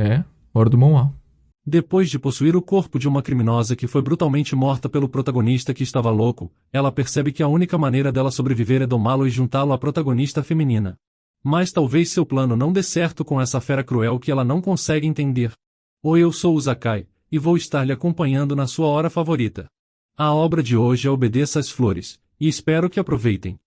É, hora do mão. Depois de possuir o corpo de uma criminosa que foi brutalmente morta pelo protagonista que estava louco, ela percebe que a única maneira dela sobreviver é domá-lo e juntá-lo à protagonista feminina. Mas talvez seu plano não dê certo com essa fera cruel que ela não consegue entender. Oi, eu sou o Zakai, e vou estar lhe acompanhando na sua hora favorita. A obra de hoje é Obedeça às Flores, e espero que aproveitem.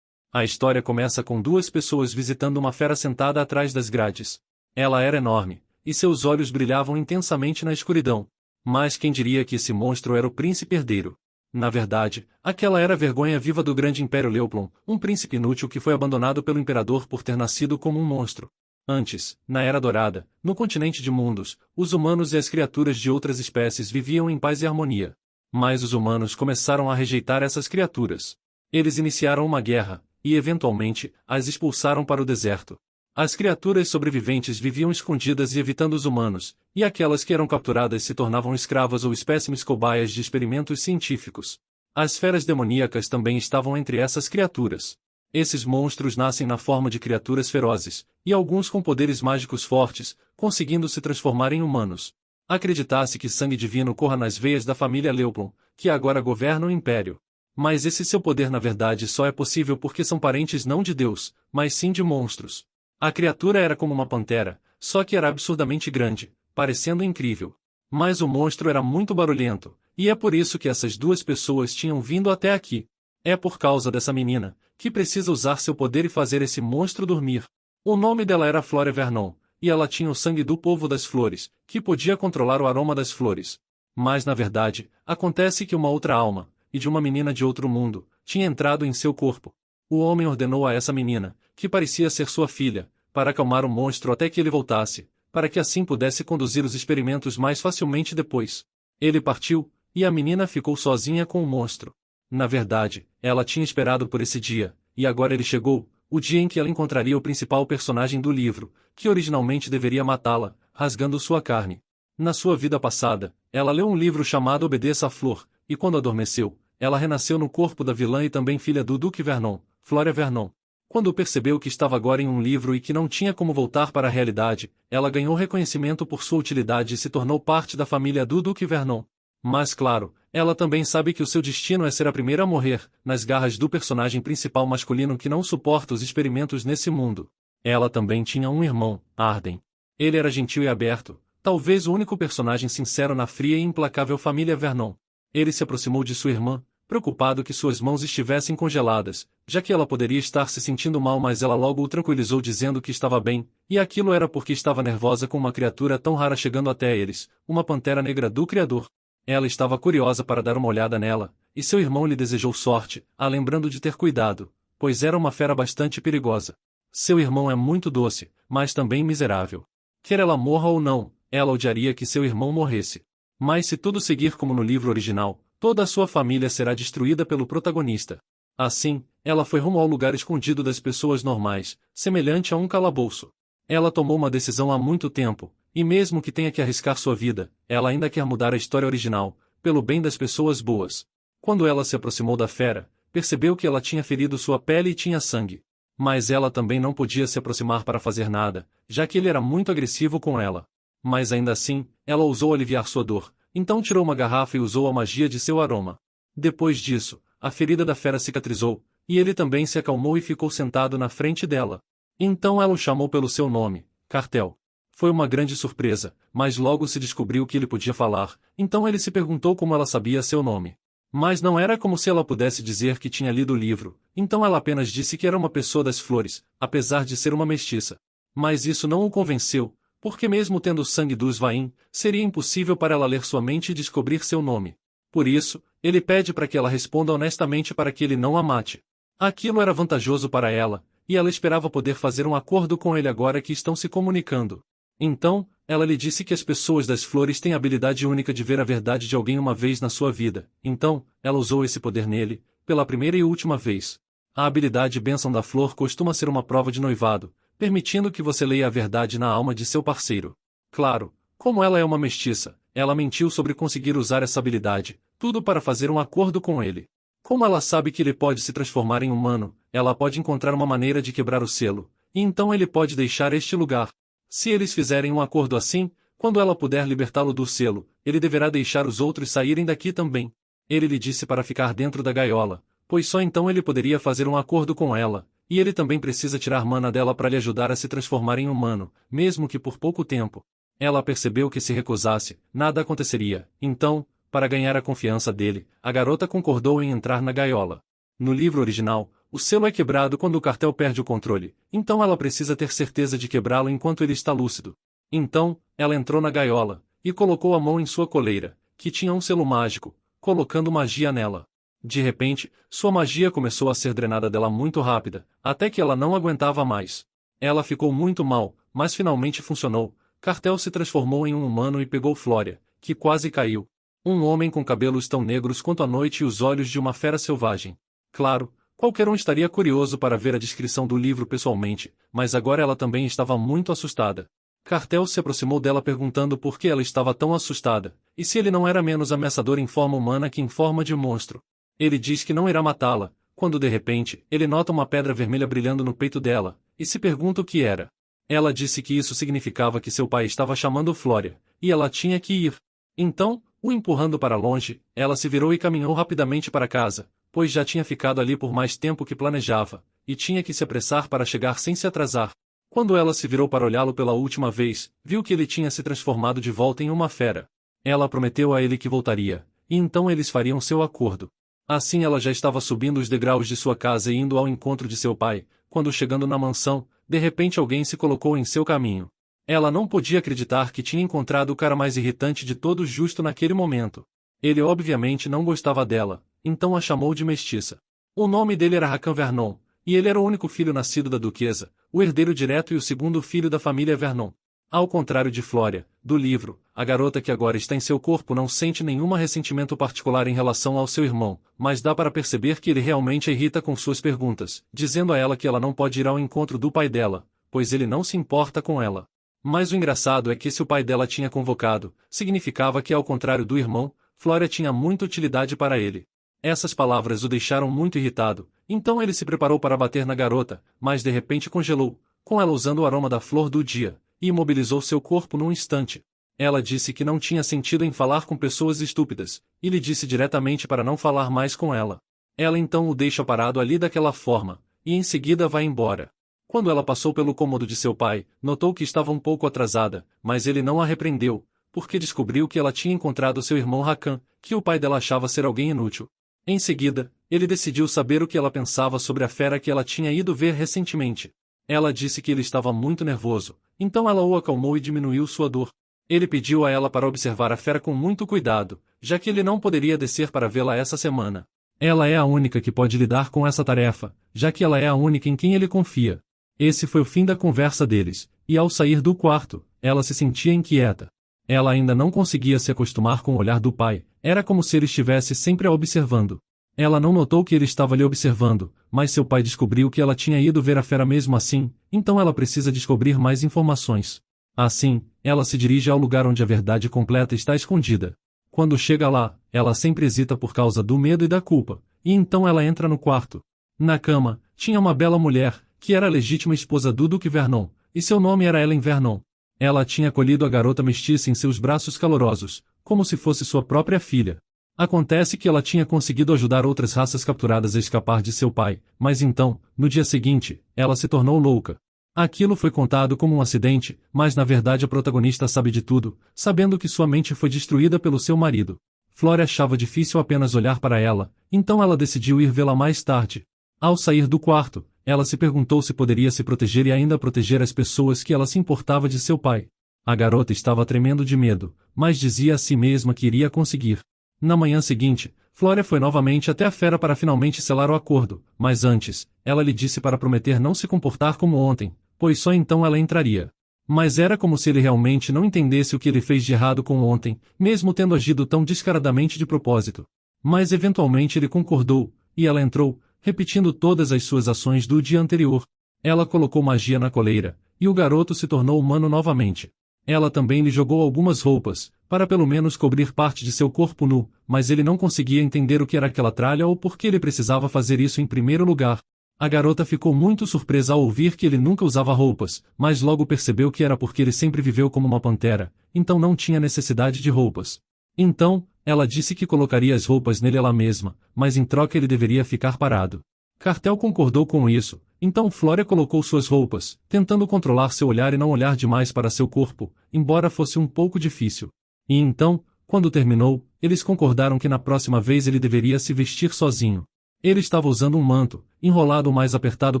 A história começa com duas pessoas visitando uma fera sentada atrás das grades. Ela era enorme, e seus olhos brilhavam intensamente na escuridão. Mas quem diria que esse monstro era o príncipe herdeiro? Na verdade, aquela era a vergonha viva do grande Império Leoplon, um príncipe inútil que foi abandonado pelo imperador por ter nascido como um monstro. Antes, na Era Dourada, no continente de mundos, os humanos e as criaturas de outras espécies viviam em paz e harmonia. Mas os humanos começaram a rejeitar essas criaturas. Eles iniciaram uma guerra, e eventualmente, as expulsaram para o deserto. As criaturas sobreviventes viviam escondidas e evitando os humanos, e aquelas que eram capturadas se tornavam escravas ou espécimes cobaias de experimentos científicos. As feras demoníacas também estavam entre essas criaturas. Esses monstros nascem na forma de criaturas ferozes, e alguns com poderes mágicos fortes, conseguindo se transformar em humanos. Acredita-se que sangue divino corra nas veias da família Leoplon, que agora governa o Império. Mas esse seu poder na verdade só é possível porque são parentes não de Deus, mas sim de monstros. A criatura era como uma pantera, só que era absurdamente grande, parecendo incrível. Mas o monstro era muito barulhento, e é por isso que essas duas pessoas tinham vindo até aqui. É por causa dessa menina, que precisa usar seu poder e fazer esse monstro dormir. O nome dela era Flora Vernon, e ela tinha o sangue do povo das flores, que podia controlar o aroma das flores. Mas na verdade, acontece que uma outra alma, e de uma menina de outro mundo, tinha entrado em seu corpo. O homem ordenou a essa menina, que parecia ser sua filha, para acalmar o monstro até que ele voltasse, para que assim pudesse conduzir os experimentos mais facilmente depois. Ele partiu, e a menina ficou sozinha com o monstro. Na verdade, ela tinha esperado por esse dia, e agora ele chegou, o dia em que ela encontraria o principal personagem do livro, que originalmente deveria matá-la, rasgando sua carne. Na sua vida passada, ela leu um livro chamado Obedeça à Flor, e quando adormeceu, ela renasceu no corpo da vilã e também filha do Duque Vernon, Flora Vernon. Quando percebeu que estava agora em um livro e que não tinha como voltar para a realidade, ela ganhou reconhecimento por sua utilidade e se tornou parte da família do Duque Vernon. Mas claro, ela também sabe que o seu destino é ser a primeira a morrer, nas garras do personagem principal masculino que não suporta os experimentos nesse mundo. Ela também tinha um irmão, Arden. Ele era gentil e aberto, talvez o único personagem sincero na fria e implacável família Vernon. Ele se aproximou de sua irmã, preocupado que suas mãos estivessem congeladas, já que ela poderia estar se sentindo mal, mas ela logo o tranquilizou dizendo que estava bem, e aquilo era porque estava nervosa com uma criatura tão rara chegando até eles, uma pantera negra do Criador. Ela estava curiosa para dar uma olhada nela, e seu irmão lhe desejou sorte, a lembrando de ter cuidado, pois era uma fera bastante perigosa. Seu irmão é muito doce, mas também miserável. Quer ela morra ou não, ela odiaria que seu irmão morresse. Mas se tudo seguir como no livro original, toda a sua família será destruída pelo protagonista. Assim, ela foi rumo ao lugar escondido das pessoas normais, semelhante a um calabouço. Ela tomou uma decisão há muito tempo, e mesmo que tenha que arriscar sua vida, ela ainda quer mudar a história original, pelo bem das pessoas boas. Quando ela se aproximou da fera, percebeu que ela tinha ferido sua pele e tinha sangue. Mas ela também não podia se aproximar para fazer nada, já que ele era muito agressivo com ela. Mas ainda assim, ela ousou aliviar sua dor, então tirou uma garrafa e usou a magia de seu aroma. Depois disso, a ferida da fera cicatrizou, e ele também se acalmou e ficou sentado na frente dela. Então ela o chamou pelo seu nome, Cartel. Foi uma grande surpresa, mas logo se descobriu que ele podia falar, então ele se perguntou como ela sabia seu nome. Mas não era como se ela pudesse dizer que tinha lido o livro, então ela apenas disse que era uma pessoa das flores, apesar de ser uma mestiça. Mas isso não o convenceu, porque mesmo tendo o sangue dos Vain, seria impossível para ela ler sua mente e descobrir seu nome. Por isso, ele pede para que ela responda honestamente para que ele não a mate. Aquilo era vantajoso para ela, e ela esperava poder fazer um acordo com ele agora que estão se comunicando. Então, ela lhe disse que as pessoas das flores têm a habilidade única de ver a verdade de alguém uma vez na sua vida, então, ela usou esse poder nele, pela primeira e última vez. A habilidade Bênção da Flor costuma ser uma prova de noivado, permitindo que você leia a verdade na alma de seu parceiro. Claro, como ela é uma mestiça, ela mentiu sobre conseguir usar essa habilidade, tudo para fazer um acordo com ele. Como ela sabe que ele pode se transformar em humano, ela pode encontrar uma maneira de quebrar o selo, e então ele pode deixar este lugar. Se eles fizerem um acordo assim, quando ela puder libertá-lo do selo, ele deverá deixar os outros saírem daqui também. Ele lhe disse para ficar dentro da gaiola, pois só então ele poderia fazer um acordo com ela, e ele também precisa tirar mana dela para lhe ajudar a se transformar em humano, mesmo que por pouco tempo. Ela percebeu que se recusasse, nada aconteceria, então, para ganhar a confiança dele, a garota concordou em entrar na gaiola. No livro original, o selo é quebrado quando o cartel perde o controle, então ela precisa ter certeza de quebrá-lo enquanto ele está lúcido. Então, ela entrou na gaiola, e colocou a mão em sua coleira, que tinha um selo mágico, colocando magia nela. De repente, sua magia começou a ser drenada dela muito rápida, até que ela não aguentava mais. Ela ficou muito mal, mas finalmente funcionou. Cartel se transformou em um humano e pegou Flória, que quase caiu. Um homem com cabelos tão negros quanto a noite e os olhos de uma fera selvagem. Claro, qualquer um estaria curioso para ver a descrição do livro pessoalmente, mas agora ela também estava muito assustada. Cartel se aproximou dela perguntando por que ela estava tão assustada, e se ele não era menos ameaçador em forma humana que em forma de monstro. Ele diz que não irá matá-la, quando de repente, ele nota uma pedra vermelha brilhando no peito dela, e se pergunta o que era. Ela disse que isso significava que seu pai estava chamando Flória, e ela tinha que ir. Então, o empurrando para longe, ela se virou e caminhou rapidamente para casa, pois já tinha ficado ali por mais tempo que planejava, e tinha que se apressar para chegar sem se atrasar. Quando ela se virou para olhá-lo pela última vez, viu que ele tinha se transformado de volta em uma fera. Ela prometeu a ele que voltaria, e então eles fariam seu acordo. Assim ela já estava subindo os degraus de sua casa e indo ao encontro de seu pai, quando chegando na mansão, de repente alguém se colocou em seu caminho. Ela não podia acreditar que tinha encontrado o cara mais irritante de todos justo naquele momento. Ele obviamente não gostava dela, então a chamou de mestiça. O nome dele era Rakan Vernon, e ele era o único filho nascido da duquesa, o herdeiro direto e o segundo filho da família Vernon. Ao contrário de Flória, do livro, a garota que agora está em seu corpo não sente nenhum ressentimento particular em relação ao seu irmão, mas dá para perceber que ele realmente a irrita com suas perguntas, dizendo a ela que ela não pode ir ao encontro do pai dela, pois ele não se importa com ela. Mas o engraçado é que se o pai dela tinha convocado, significava que ao contrário do irmão, Flória tinha muita utilidade para ele. Essas palavras o deixaram muito irritado, então ele se preparou para bater na garota, mas de repente congelou, com ela usando o aroma da flor do dia, e imobilizou seu corpo num instante. Ela disse que não tinha sentido em falar com pessoas estúpidas, e lhe disse diretamente para não falar mais com ela. Ela então o deixa parado ali daquela forma, e em seguida vai embora. Quando ela passou pelo cômodo de seu pai, notou que estava um pouco atrasada, mas ele não a repreendeu, porque descobriu que ela tinha encontrado seu irmão Rakan, que o pai dela achava ser alguém inútil. Em seguida, ele decidiu saber o que ela pensava sobre a fera que ela tinha ido ver recentemente. Ela disse que ele estava muito nervoso, então ela o acalmou e diminuiu sua dor. Ele pediu a ela para observar a fera com muito cuidado, já que ele não poderia descer para vê-la essa semana. Ela é a única que pode lidar com essa tarefa, já que ela é a única em quem ele confia. Esse foi o fim da conversa deles, e ao sair do quarto, ela se sentia inquieta. Ela ainda não conseguia se acostumar com o olhar do pai, era como se ele estivesse sempre a observando. Ela não notou que ele estava lhe observando, mas seu pai descobriu que ela tinha ido ver a fera mesmo assim, então ela precisa descobrir mais informações. Assim, ela se dirige ao lugar onde a verdade completa está escondida. Quando chega lá, ela sempre hesita por causa do medo e da culpa, e então ela entra no quarto. Na cama, tinha uma bela mulher, que era a legítima esposa do Duque Vernon, e seu nome era Ellen Vernon. Ela tinha acolhido a garota mestiça em seus braços calorosos, como se fosse sua própria filha. Acontece que ela tinha conseguido ajudar outras raças capturadas a escapar de seu pai, mas então, no dia seguinte, ela se tornou louca. Aquilo foi contado como um acidente, mas na verdade a protagonista sabe de tudo, sabendo que sua mente foi destruída pelo seu marido. Flória achava difícil apenas olhar para ela, então ela decidiu ir vê-la mais tarde. Ao sair do quarto, ela se perguntou se poderia se proteger e ainda proteger as pessoas que ela se importava de seu pai. A garota estava tremendo de medo, mas dizia a si mesma que iria conseguir. Na manhã seguinte, Flória foi novamente até a fera para finalmente selar o acordo, mas antes, ela lhe disse para prometer não se comportar como ontem, pois só então ela entraria. Mas era como se ele realmente não entendesse o que ele fez de errado com ontem, mesmo tendo agido tão descaradamente de propósito. Mas eventualmente ele concordou, e ela entrou, repetindo todas as suas ações do dia anterior. Ela colocou magia na coleira, e o garoto se tornou humano novamente. Ela também lhe jogou algumas roupas, para pelo menos cobrir parte de seu corpo nu, mas ele não conseguia entender o que era aquela tralha ou por que ele precisava fazer isso em primeiro lugar. A garota ficou muito surpresa ao ouvir que ele nunca usava roupas, mas logo percebeu que era porque ele sempre viveu como uma pantera, então não tinha necessidade de roupas. Então, ela disse que colocaria as roupas nele ela mesma, mas em troca ele deveria ficar parado. Cartel concordou com isso, então Flória colocou suas roupas, tentando controlar seu olhar e não olhar demais para seu corpo, embora fosse um pouco difícil. E então, quando terminou, eles concordaram que na próxima vez ele deveria se vestir sozinho. Ele estava usando um manto, enrolado o mais apertado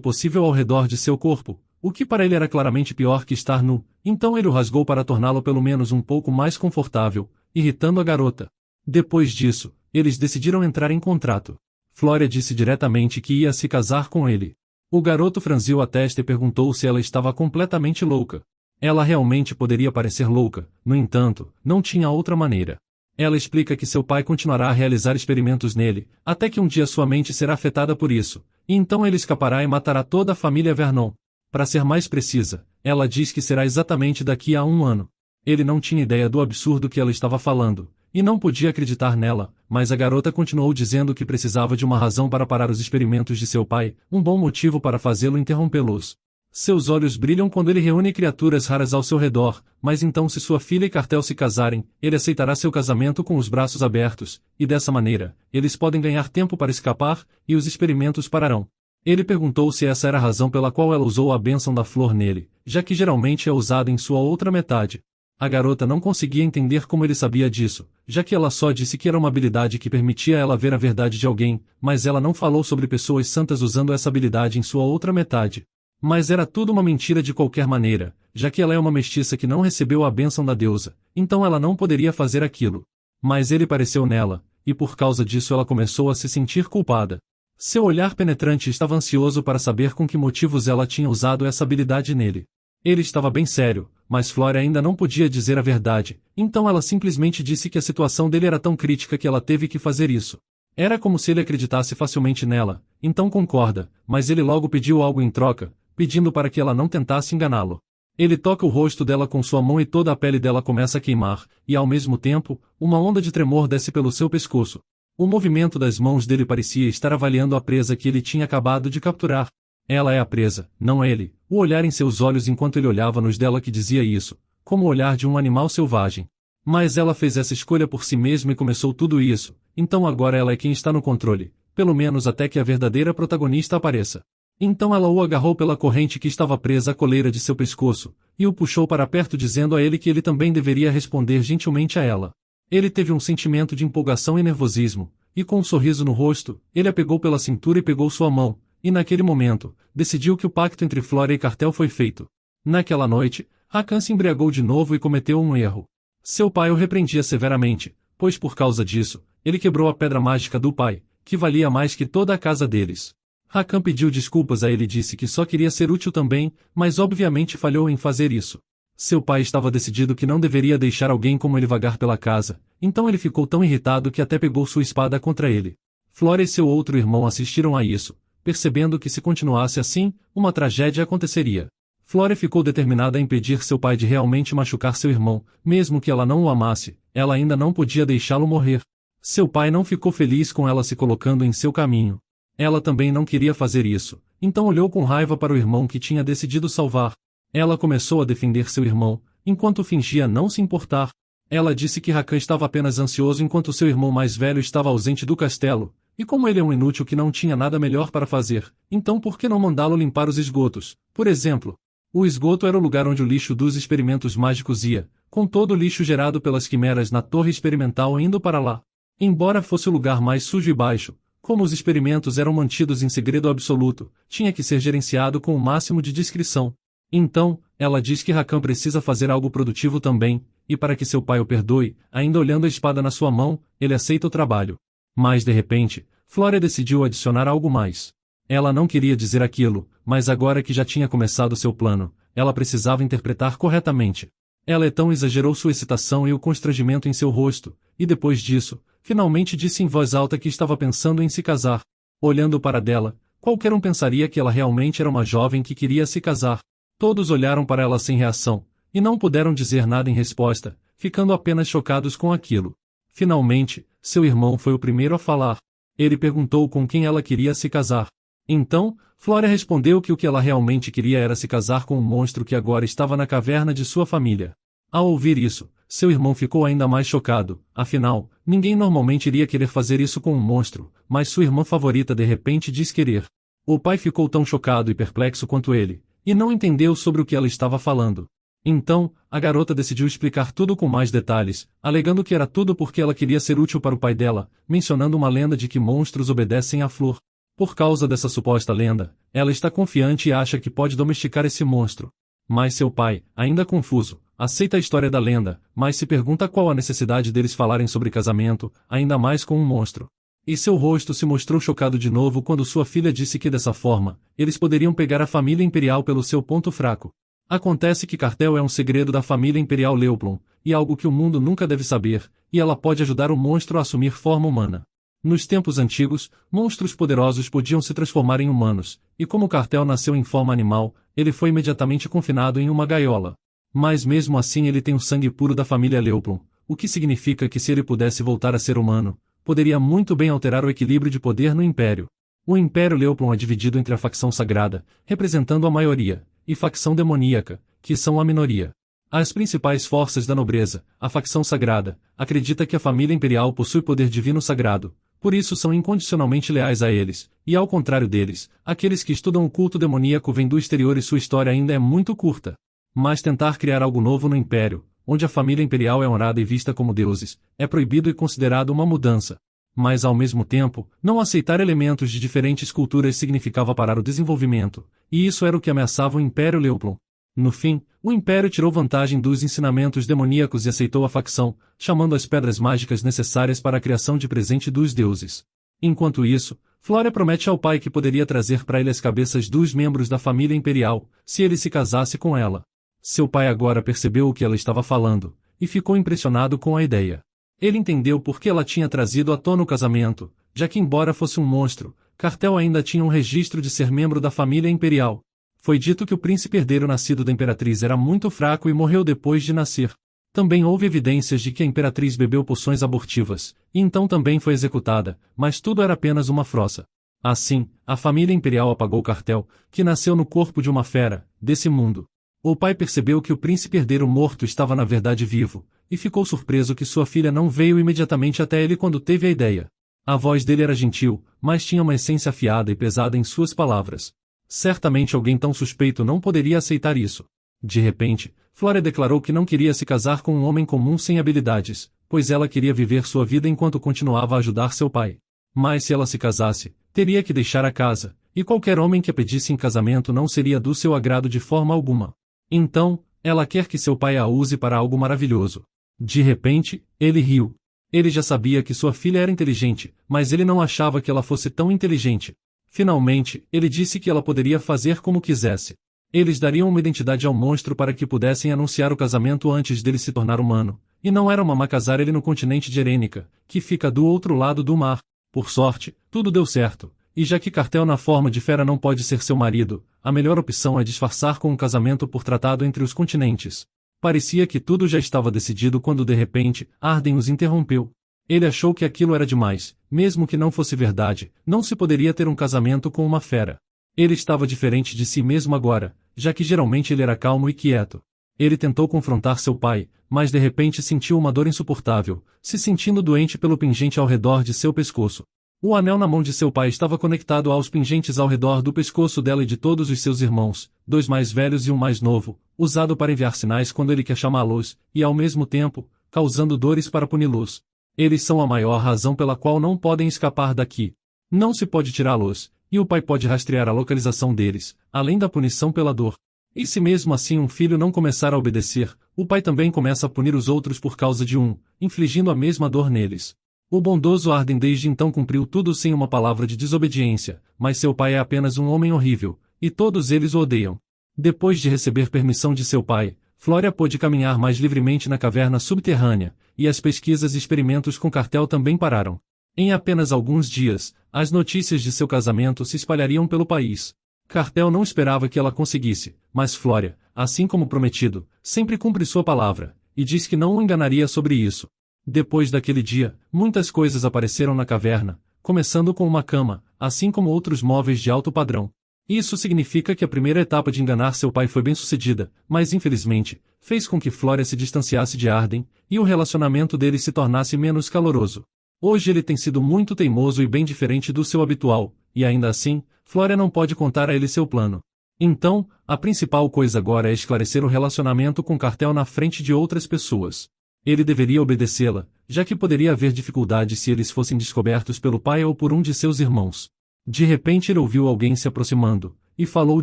possível ao redor de seu corpo, o que para ele era claramente pior que estar nu, então ele o rasgou para torná-lo pelo menos um pouco mais confortável, irritando a garota. Depois disso, eles decidiram entrar em contrato. Flória disse diretamente que ia se casar com ele. O garoto franziu a testa e perguntou se ela estava completamente louca. Ela realmente poderia parecer louca, no entanto, não tinha outra maneira. Ela explica que seu pai continuará a realizar experimentos nele, até que um dia sua mente será afetada por isso, e então ele escapará e matará toda a família Vernon. Para ser mais precisa, ela diz que será exatamente daqui a 1 ano. Ele não tinha ideia do absurdo que ela estava falando, e não podia acreditar nela, mas a garota continuou dizendo que precisava de uma razão para parar os experimentos de seu pai, um bom motivo para fazê-lo interrompê-los. Seus olhos brilham quando ele reúne criaturas raras ao seu redor, mas então se sua filha e Cartel se casarem, ele aceitará seu casamento com os braços abertos, e dessa maneira, eles podem ganhar tempo para escapar, e os experimentos pararão. Ele perguntou se essa era a razão pela qual ela usou a bênção da flor nele, já que geralmente é usada em sua outra metade. A garota não conseguia entender como ele sabia disso, já que ela só disse que era uma habilidade que permitia ela ver a verdade de alguém, mas ela não falou sobre pessoas santas usando essa habilidade em sua outra metade. Mas era tudo uma mentira de qualquer maneira, já que ela é uma mestiça que não recebeu a bênção da deusa, então ela não poderia fazer aquilo. Mas ele pareceu nela, e por causa disso ela começou a se sentir culpada. Seu olhar penetrante estava ansioso para saber com que motivos ela tinha usado essa habilidade nele. Ele estava bem sério, mas Flória ainda não podia dizer a verdade, então ela simplesmente disse que a situação dele era tão crítica que ela teve que fazer isso. Era como se ele acreditasse facilmente nela, então concorda, mas ele logo pediu algo em troca, pedindo para que ela não tentasse enganá-lo. Ele toca o rosto dela com sua mão e toda a pele dela começa a queimar, e ao mesmo tempo, uma onda de tremor desce pelo seu pescoço. O movimento das mãos dele parecia estar avaliando a presa que ele tinha acabado de capturar. Ela é a presa, não ele, o olhar em seus olhos enquanto ele olhava nos dela que dizia isso, como o olhar de um animal selvagem. Mas ela fez essa escolha por si mesma e começou tudo isso, então agora ela é quem está no controle, pelo menos até que a verdadeira protagonista apareça. Então ela o agarrou pela corrente que estava presa à coleira de seu pescoço, e o puxou para perto dizendo a ele que ele também deveria responder gentilmente a ela. Ele teve um sentimento de empolgação e nervosismo, e com um sorriso no rosto, ele a pegou pela cintura e pegou sua mão, e naquele momento, decidiu que o pacto entre Flória e Cartel foi feito. Naquela noite, Rakan se embriagou de novo e cometeu um erro. Seu pai o repreendia severamente, pois por causa disso, ele quebrou a pedra mágica do pai, que valia mais que toda a casa deles. Rakan pediu desculpas a ele e disse que só queria ser útil também, mas obviamente falhou em fazer isso. Seu pai estava decidido que não deveria deixar alguém como ele vagar pela casa, então ele ficou tão irritado que até pegou sua espada contra ele. Flória e seu outro irmão assistiram a isso, percebendo que se continuasse assim, uma tragédia aconteceria. Flória ficou determinada a impedir seu pai de realmente machucar seu irmão, mesmo que ela não o amasse, ela ainda não podia deixá-lo morrer. Seu pai não ficou feliz com ela se colocando em seu caminho. Ela também não queria fazer isso, então olhou com raiva para o irmão que tinha decidido salvar. Ela começou a defender seu irmão, enquanto fingia não se importar. Ela disse que Rakan estava apenas ansioso enquanto seu irmão mais velho estava ausente do castelo, e como ele é um inútil que não tinha nada melhor para fazer, então por que não mandá-lo limpar os esgotos? Por exemplo, o esgoto era o lugar onde o lixo dos experimentos mágicos ia, com todo o lixo gerado pelas quimeras na torre experimental indo para lá. Embora fosse o lugar mais sujo e baixo, como os experimentos eram mantidos em segredo absoluto, tinha que ser gerenciado com o máximo de discrição. Então, ela diz que Rakan precisa fazer algo produtivo também, e para que seu pai o perdoe, ainda olhando a espada na sua mão, ele aceita o trabalho. Mas de repente, Flória decidiu adicionar algo mais. Ela não queria dizer aquilo, mas agora que já tinha começado seu plano, ela precisava interpretar corretamente. Ela então exagerou sua excitação e o constrangimento em seu rosto, e depois disso, finalmente disse em voz alta que estava pensando em se casar. Olhando para dela, qualquer um pensaria que ela realmente era uma jovem que queria se casar. Todos olharam para ela sem reação, e não puderam dizer nada em resposta, ficando apenas chocados com aquilo. Finalmente, seu irmão foi o primeiro a falar. Ele perguntou com quem ela queria se casar. Então, Flória respondeu que o que ela realmente queria era se casar com um monstro que agora estava na caverna de sua família. Ao ouvir isso, seu irmão ficou ainda mais chocado, afinal, ninguém normalmente iria querer fazer isso com um monstro, mas sua irmã favorita de repente diz querer. O pai ficou tão chocado e perplexo quanto ele, e não entendeu sobre o que ela estava falando. Então, a garota decidiu explicar tudo com mais detalhes, alegando que era tudo porque ela queria ser útil para o pai dela, mencionando uma lenda de que monstros obedecem à flor. Por causa dessa suposta lenda, ela está confiante e acha que pode domesticar esse monstro. Mas seu pai, ainda confuso, aceita a história da lenda, mas se pergunta qual a necessidade deles falarem sobre casamento, ainda mais com um monstro. E seu rosto se mostrou chocado de novo quando sua filha disse que dessa forma, eles poderiam pegar a família imperial pelo seu ponto fraco. Acontece que Cartel é um segredo da família imperial Leoplon, e algo que o mundo nunca deve saber, e ela pode ajudar o monstro a assumir forma humana. Nos tempos antigos, monstros poderosos podiam se transformar em humanos, e como Cartel nasceu em forma animal, ele foi imediatamente confinado em uma gaiola. Mas mesmo assim ele tem o sangue puro da família Leoplon, o que significa que se ele pudesse voltar a ser humano, poderia muito bem alterar o equilíbrio de poder no Império. O Império Leoplon é dividido entre a facção sagrada, representando a maioria, e facção demoníaca, que são a minoria. As principais forças da nobreza, a facção sagrada, acredita que a família imperial possui poder divino sagrado, por isso são incondicionalmente leais a eles, e ao contrário deles, aqueles que estudam o culto demoníaco vêm do exterior e sua história ainda é muito curta. Mas tentar criar algo novo no Império, onde a família imperial é honrada e vista como deuses, é proibido e considerado uma mudança. Mas ao mesmo tempo, não aceitar elementos de diferentes culturas significava parar o desenvolvimento, e isso era o que ameaçava o Império Leoplon. No fim, o Império tirou vantagem dos ensinamentos demoníacos e aceitou a facção, chamando as pedras mágicas necessárias para a criação de presente dos deuses. Enquanto isso, Flória promete ao pai que poderia trazer para ele as cabeças dos membros da família imperial, se ele se casasse com ela. Seu pai agora percebeu o que ela estava falando, e ficou impressionado com a ideia. Ele entendeu por que ela tinha trazido à tona o casamento, já que embora fosse um monstro, Cartel ainda tinha um registro de ser membro da família imperial. Foi dito que o príncipe herdeiro nascido da imperatriz era muito fraco e morreu depois de nascer. Também houve evidências de que a imperatriz bebeu poções abortivas, e então também foi executada, mas tudo era apenas uma frossa. Assim, a família imperial apagou Cartel, que nasceu no corpo de uma fera, desse mundo. O pai percebeu que o príncipe herdeiro morto estava na verdade vivo, e ficou surpreso que sua filha não veio imediatamente até ele quando teve a ideia. A voz dele era gentil, mas tinha uma essência afiada e pesada em suas palavras. Certamente alguém tão suspeito não poderia aceitar isso. De repente, Flória declarou que não queria se casar com um homem comum sem habilidades, pois ela queria viver sua vida enquanto continuava a ajudar seu pai. Mas se ela se casasse, teria que deixar a casa, e qualquer homem que a pedisse em casamento não seria do seu agrado de forma alguma. Então, ela quer que seu pai a use para algo maravilhoso. De repente, ele riu. Ele já sabia que sua filha era inteligente, mas ele não achava que ela fosse tão inteligente. Finalmente, ele disse que ela poderia fazer como quisesse. Eles dariam uma identidade ao monstro para que pudessem anunciar o casamento antes dele se tornar humano, e não era uma má casar ele no continente de Erênica, que fica do outro lado do mar. Por sorte, tudo deu certo, e já que Cartel na forma de fera não pode ser seu marido, a melhor opção é disfarçar com um casamento por tratado entre os continentes. Parecia que tudo já estava decidido quando de repente, Arden os interrompeu. Ele achou que aquilo era demais, mesmo que não fosse verdade, não se poderia ter um casamento com uma fera. Ele estava diferente de si mesmo agora, já que geralmente ele era calmo e quieto. Ele tentou confrontar seu pai, mas de repente sentiu uma dor insuportável, se sentindo doente pelo pingente ao redor de seu pescoço. O anel na mão de seu pai estava conectado aos pingentes ao redor do pescoço dela e de todos os seus irmãos, 2 mais velhos e um mais novo, usado para enviar sinais quando ele quer chamá-los, e ao mesmo tempo, causando dores para puni-los. Eles são a maior razão pela qual não podem escapar daqui. Não se pode tirá-los, e o pai pode rastrear a localização deles, além da punição pela dor. E se mesmo assim um filho não começar a obedecer, o pai também começa a punir os outros por causa de um, infligindo a mesma dor neles. O bondoso Arden desde então cumpriu tudo sem uma palavra de desobediência, mas seu pai é apenas um homem horrível, e todos eles o odeiam. Depois de receber permissão de seu pai, Flória pôde caminhar mais livremente na caverna subterrânea, e as pesquisas e experimentos com Cartel também pararam. Em apenas alguns dias, as notícias de seu casamento se espalhariam pelo país. Cartel não esperava que ela conseguisse, mas Flória, assim como prometido, sempre cumpre sua palavra, e diz que não o enganaria sobre isso. Depois daquele dia, muitas coisas apareceram na caverna, começando com uma cama, assim como outros móveis de alto padrão. Isso significa que a primeira etapa de enganar seu pai foi bem-sucedida, mas infelizmente, fez com que Flória se distanciasse de Arden, e o relacionamento deles se tornasse menos caloroso. Hoje ele tem sido muito teimoso e bem diferente do seu habitual, e ainda assim, Flória não pode contar a ele seu plano. Então, a principal coisa agora é esclarecer o relacionamento com Cartel na frente de outras pessoas. Ele deveria obedecê-la, já que poderia haver dificuldade se eles fossem descobertos pelo pai ou por um de seus irmãos. De repente ele ouviu alguém se aproximando, e falou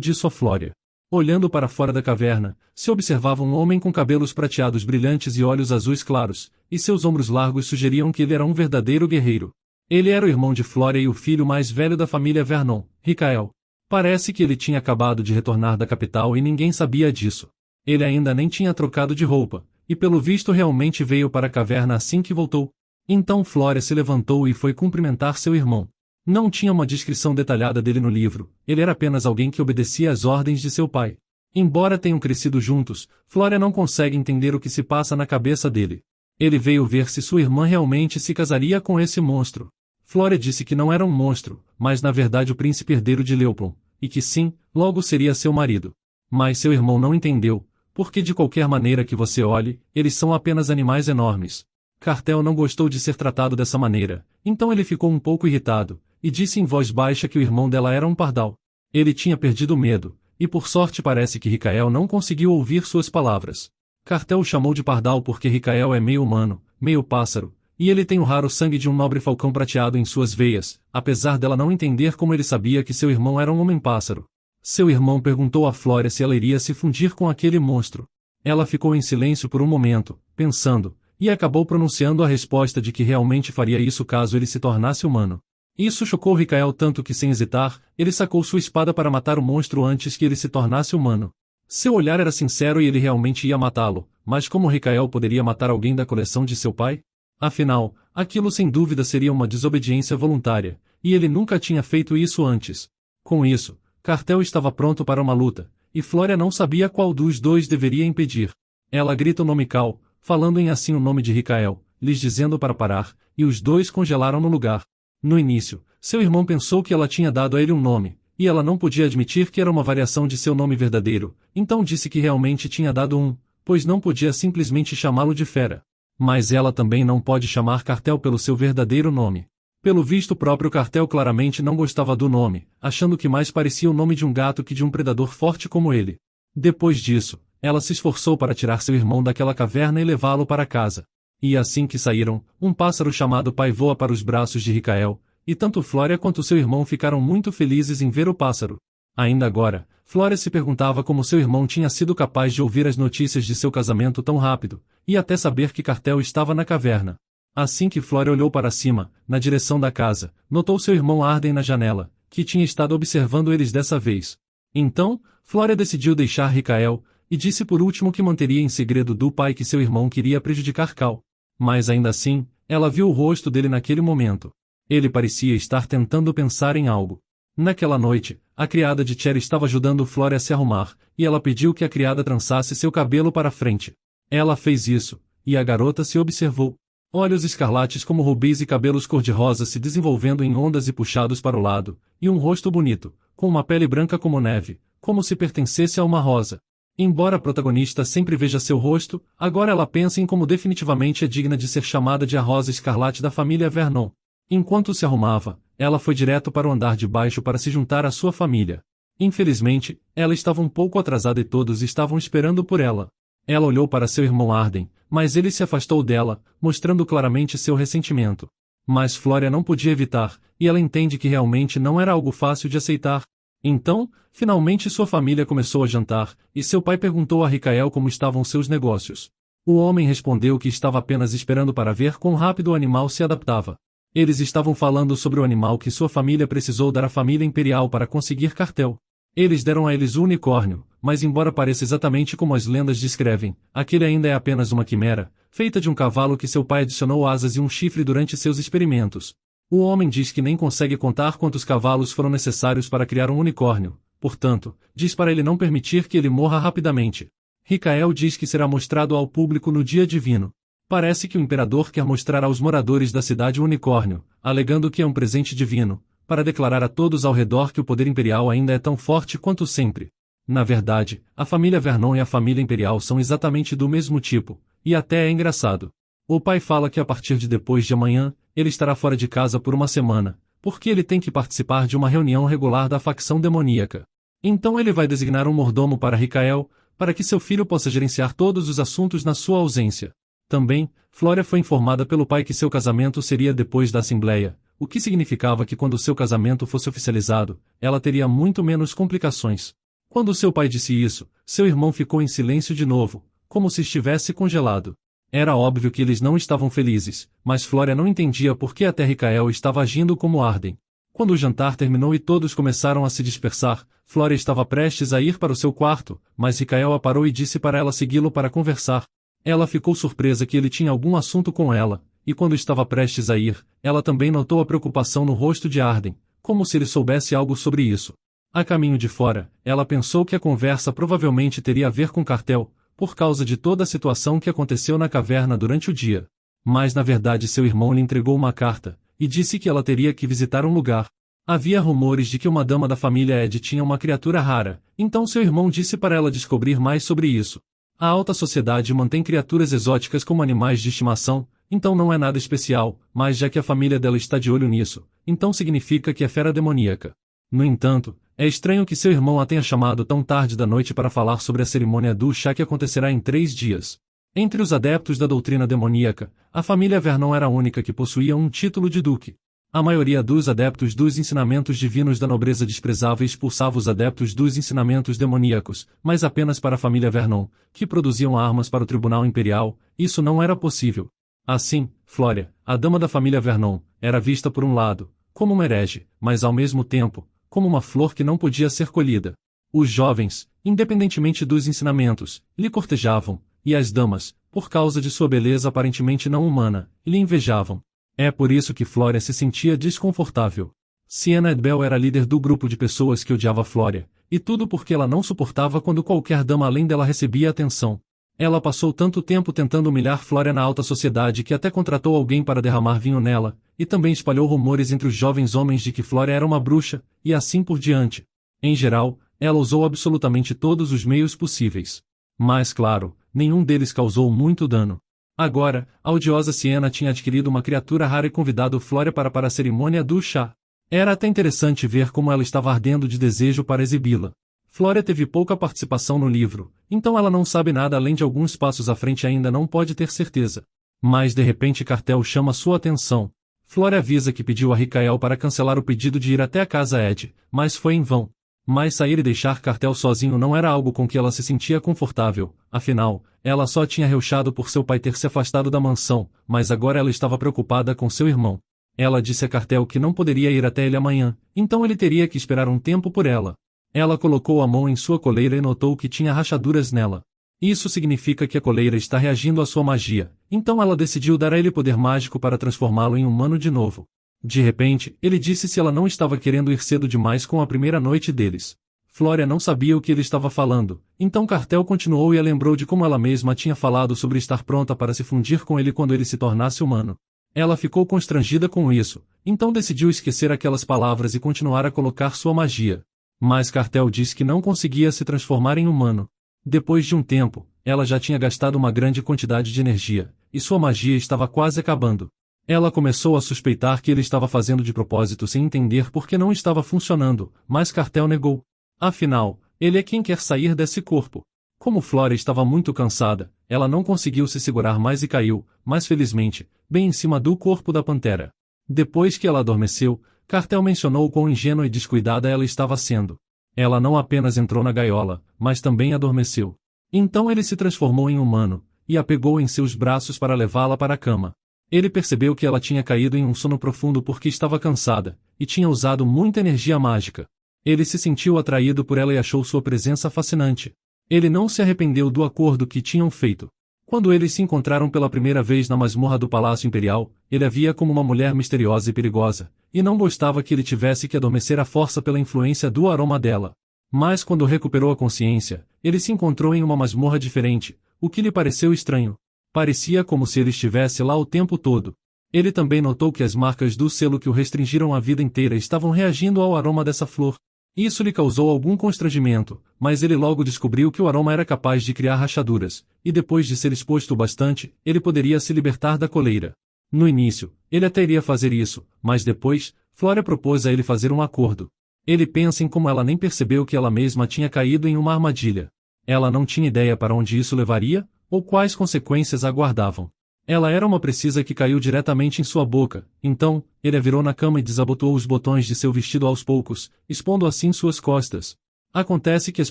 disso a Flória. Olhando para fora da caverna, se observava um homem com cabelos prateados brilhantes e olhos azuis claros, e seus ombros largos sugeriam que ele era um verdadeiro guerreiro. Ele era o irmão de Flória e o filho mais velho da família Vernon, Ricael. Parece que ele tinha acabado de retornar da capital e ninguém sabia disso. Ele ainda nem tinha trocado de roupa, e pelo visto realmente veio para a caverna assim que voltou. Então Flória se levantou e foi cumprimentar seu irmão. Não tinha uma descrição detalhada dele no livro, ele era apenas alguém que obedecia às ordens de seu pai. Embora tenham crescido juntos, Flória não consegue entender o que se passa na cabeça dele. Ele veio ver se sua irmã realmente se casaria com esse monstro. Flória disse que não era um monstro, mas na verdade o príncipe herdeiro de Leoplon, e que sim, logo seria seu marido. Mas seu irmão não entendeu, porque de qualquer maneira que você olhe, eles são apenas animais enormes. Cartel não gostou de ser tratado dessa maneira, então ele ficou um pouco irritado, e disse em voz baixa que o irmão dela era um pardal. Ele tinha perdido o medo, e por sorte parece que Ricael não conseguiu ouvir suas palavras. Cartel o chamou de pardal porque Ricael é meio humano, meio pássaro, e ele tem o raro sangue de um nobre falcão prateado em suas veias, apesar dela não entender como ele sabia que seu irmão era um homem-pássaro. Seu irmão perguntou a Flória se ela iria se fundir com aquele monstro. Ela ficou em silêncio por um momento, pensando, e acabou pronunciando a resposta de que realmente faria isso caso ele se tornasse humano. Isso chocou Ricael tanto que sem hesitar, ele sacou sua espada para matar o monstro antes que ele se tornasse humano. Seu olhar era sincero e ele realmente ia matá-lo, mas como Ricael poderia matar alguém da coleção de seu pai? Afinal, aquilo sem dúvida seria uma desobediência voluntária, e ele nunca tinha feito isso antes. Com isso, Cartel estava pronto para uma luta, e Flória não sabia qual dos dois deveria impedir. Ela grita o nome Cal, falando em assim o nome de Ricael, lhes dizendo para parar, e os dois congelaram no lugar. No início, seu irmão pensou que ela tinha dado a ele um nome, e ela não podia admitir que era uma variação de seu nome verdadeiro, então disse que realmente tinha dado um, pois não podia simplesmente chamá-lo de Fera. Mas ela também não pode chamar Cartel pelo seu verdadeiro nome. Pelo visto o próprio Cartel claramente não gostava do nome, achando que mais parecia o nome de um gato que de um predador forte como ele. Depois disso, ela se esforçou para tirar seu irmão daquela caverna e levá-lo para casa. E assim que saíram, um pássaro chamado Pai voa para os braços de Ricael, e tanto Flória quanto seu irmão ficaram muito felizes em ver o pássaro. Ainda agora, Flória se perguntava como seu irmão tinha sido capaz de ouvir as notícias de seu casamento tão rápido, e até saber que Cartel estava na caverna. Assim que Flória olhou para cima, na direção da casa, notou seu irmão Arden na janela, que tinha estado observando eles dessa vez. Então, Flória decidiu deixar Ricael, e disse por último que manteria em segredo do pai que seu irmão queria prejudicar Cal. Mas ainda assim, ela viu o rosto dele naquele momento. Ele parecia estar tentando pensar em algo. Naquela noite, a criada de Cher estava ajudando Flória a se arrumar, e ela pediu que a criada trançasse seu cabelo para frente. Ela fez isso, e a garota se observou. Olhos escarlates como rubis e cabelos cor-de-rosa se desenvolvendo em ondas e puxados para o lado, e um rosto bonito, com uma pele branca como neve, como se pertencesse a uma rosa. Embora a protagonista sempre veja seu rosto, agora ela pensa em como definitivamente é digna de ser chamada de a Rosa Escarlate da família Vernon. Enquanto se arrumava, ela foi direto para o andar de baixo para se juntar à sua família. Infelizmente, ela estava um pouco atrasada e todos estavam esperando por ela. Ela olhou para seu irmão Arden, mas ele se afastou dela, mostrando claramente seu ressentimento. Mas Flória não podia evitar, e ela entende que realmente não era algo fácil de aceitar. Então, finalmente sua família começou a jantar, e seu pai perguntou a Ricael como estavam seus negócios. O homem respondeu que estava apenas esperando para ver quão rápido o animal se adaptava. Eles estavam falando sobre o animal que sua família precisou dar à família imperial para conseguir Cartel. Eles deram a eles o unicórnio, mas embora pareça exatamente como as lendas descrevem, aquele ainda é apenas uma quimera, feita de um cavalo que seu pai adicionou asas e um chifre durante seus experimentos. O homem diz que nem consegue contar quantos cavalos foram necessários para criar um unicórnio, portanto, diz para ele não permitir que ele morra rapidamente. Ricael diz que será mostrado ao público no dia divino. Parece que o imperador quer mostrar aos moradores da cidade o unicórnio, alegando que é um presente divino, para declarar a todos ao redor que o poder imperial ainda é tão forte quanto sempre. Na verdade, a família Vernon e a família imperial são exatamente do mesmo tipo, e até é engraçado. O pai fala que a partir de depois de amanhã, ele estará fora de casa por uma semana, porque ele tem que participar de uma reunião regular da facção demoníaca. Então ele vai designar um mordomo para Ricael, para que seu filho possa gerenciar todos os assuntos na sua ausência. Também, Flória foi informada pelo pai que seu casamento seria depois da Assembleia, o que significava que quando seu casamento fosse oficializado, ela teria muito menos complicações. Quando seu pai disse isso, seu irmão ficou em silêncio de novo, como se estivesse congelado. Era óbvio que eles não estavam felizes, mas Flória não entendia por que até Ricael estava agindo como Arden. Quando o jantar terminou e todos começaram a se dispersar, Flória estava prestes a ir para o seu quarto, mas Ricael a parou e disse para ela segui-lo para conversar. Ela ficou surpresa que ele tinha algum assunto com ela, e quando estava prestes a ir, ela também notou a preocupação no rosto de Arden, como se ele soubesse algo sobre isso. A caminho de fora, ela pensou que a conversa provavelmente teria a ver com Cartel, por causa de toda a situação que aconteceu na caverna durante o dia. Mas na verdade seu irmão lhe entregou uma carta, e disse que ela teria que visitar um lugar. Havia rumores de que uma dama da família Ed tinha uma criatura rara, então seu irmão disse para ela descobrir mais sobre isso. A alta sociedade mantém criaturas exóticas como animais de estimação, então não é nada especial, mas já que a família dela está de olho nisso, então significa que é fera demoníaca. No entanto, é estranho que seu irmão a tenha chamado tão tarde da noite para falar sobre a cerimônia do chá que acontecerá em 3 dias. Entre os adeptos da doutrina demoníaca, a família Vernon era a única que possuía um título de duque. A maioria dos adeptos dos ensinamentos divinos da nobreza desprezava e expulsava os adeptos dos ensinamentos demoníacos, mas apenas para a família Vernon, que produziam armas para o tribunal imperial, isso não era possível. Assim, Flória, a dama da família Vernon, era vista por um lado, como uma herege, mas ao mesmo tempo, como uma flor que não podia ser colhida. Os jovens, independentemente dos ensinamentos, lhe cortejavam, e as damas, por causa de sua beleza aparentemente não humana, lhe invejavam. É por isso que Flória se sentia desconfortável. Siena Edbel era líder do grupo de pessoas que odiava Flória, e tudo porque ela não suportava quando qualquer dama além dela recebia atenção. Ela passou tanto tempo tentando humilhar Flória na alta sociedade que até contratou alguém para derramar vinho nela, e também espalhou rumores entre os jovens homens de que Flória era uma bruxa, e assim por diante. Em geral, ela usou absolutamente todos os meios possíveis. Mas claro, nenhum deles causou muito dano. Agora, a odiosa Siena tinha adquirido uma criatura rara e convidado Flória para a cerimônia do chá. Era até interessante ver como ela estava ardendo de desejo para exibi-la. Flória teve pouca participação no livro, então ela não sabe nada além de alguns passos à frente e ainda não pode ter certeza. Mas de repente Cartel chama sua atenção. Flória avisa que pediu a Ricael para cancelar o pedido de ir até a casa Ed, mas foi em vão. Mas sair e deixar Cartel sozinho não era algo com que ela se sentia confortável, afinal, ela só tinha reuxado por seu pai ter se afastado da mansão, mas agora ela estava preocupada com seu irmão. Ela disse a Cartel que não poderia ir até ele amanhã, então ele teria que esperar um tempo por ela. Ela colocou a mão em sua coleira e notou que tinha rachaduras nela. Isso significa que a coleira está reagindo à sua magia, então ela decidiu dar a ele poder mágico para transformá-lo em humano de novo. De repente, ele disse se ela não estava querendo ir cedo demais com a primeira noite deles. Flória não sabia o que ele estava falando, então Cartel continuou e a lembrou de como ela mesma tinha falado sobre estar pronta para se fundir com ele quando ele se tornasse humano. Ela ficou constrangida com isso, então decidiu esquecer aquelas palavras e continuar a colocar sua magia. Mas Cartel disse que não conseguia se transformar em humano. Depois de um tempo, ela já tinha gastado uma grande quantidade de energia, e sua magia estava quase acabando. Ela começou a suspeitar que ele estava fazendo de propósito sem entender por que não estava funcionando, mas Cartel negou. Afinal, ele é quem quer sair desse corpo. Como Flória estava muito cansada, ela não conseguiu se segurar mais e caiu, mas felizmente, bem em cima do corpo da pantera. Depois que ela adormeceu, Cartel mencionou quão ingênua e descuidada ela estava sendo. Ela não apenas entrou na gaiola, mas também adormeceu. Então ele se transformou em humano, e a pegou em seus braços para levá-la para a cama. Ele percebeu que ela tinha caído em um sono profundo porque estava cansada, e tinha usado muita energia mágica. Ele se sentiu atraído por ela e achou sua presença fascinante. Ele não se arrependeu do acordo que tinham feito. Quando eles se encontraram pela primeira vez na masmorra do Palácio Imperial, ele a via como uma mulher misteriosa e perigosa, e não gostava que ele tivesse que adormecer à força pela influência do aroma dela. Mas quando recuperou a consciência, ele se encontrou em uma masmorra diferente, o que lhe pareceu estranho. Parecia como se ele estivesse lá o tempo todo. Ele também notou que as marcas do selo que o restringiram a vida inteira estavam reagindo ao aroma dessa flor. Isso lhe causou algum constrangimento, mas ele logo descobriu que o aroma era capaz de criar rachaduras, e depois de ser exposto o bastante, ele poderia se libertar da coleira. No início, ele até iria fazer isso, mas depois, Flória propôs a ele fazer um acordo. Ele pensa em como ela nem percebeu que ela mesma tinha caído em uma armadilha. Ela não tinha ideia para onde isso levaria, ou quais consequências a aguardavam. Ela era uma precisa que caiu diretamente em sua boca, então, ele a virou na cama e desabotoou os botões de seu vestido aos poucos, expondo assim suas costas. Acontece que as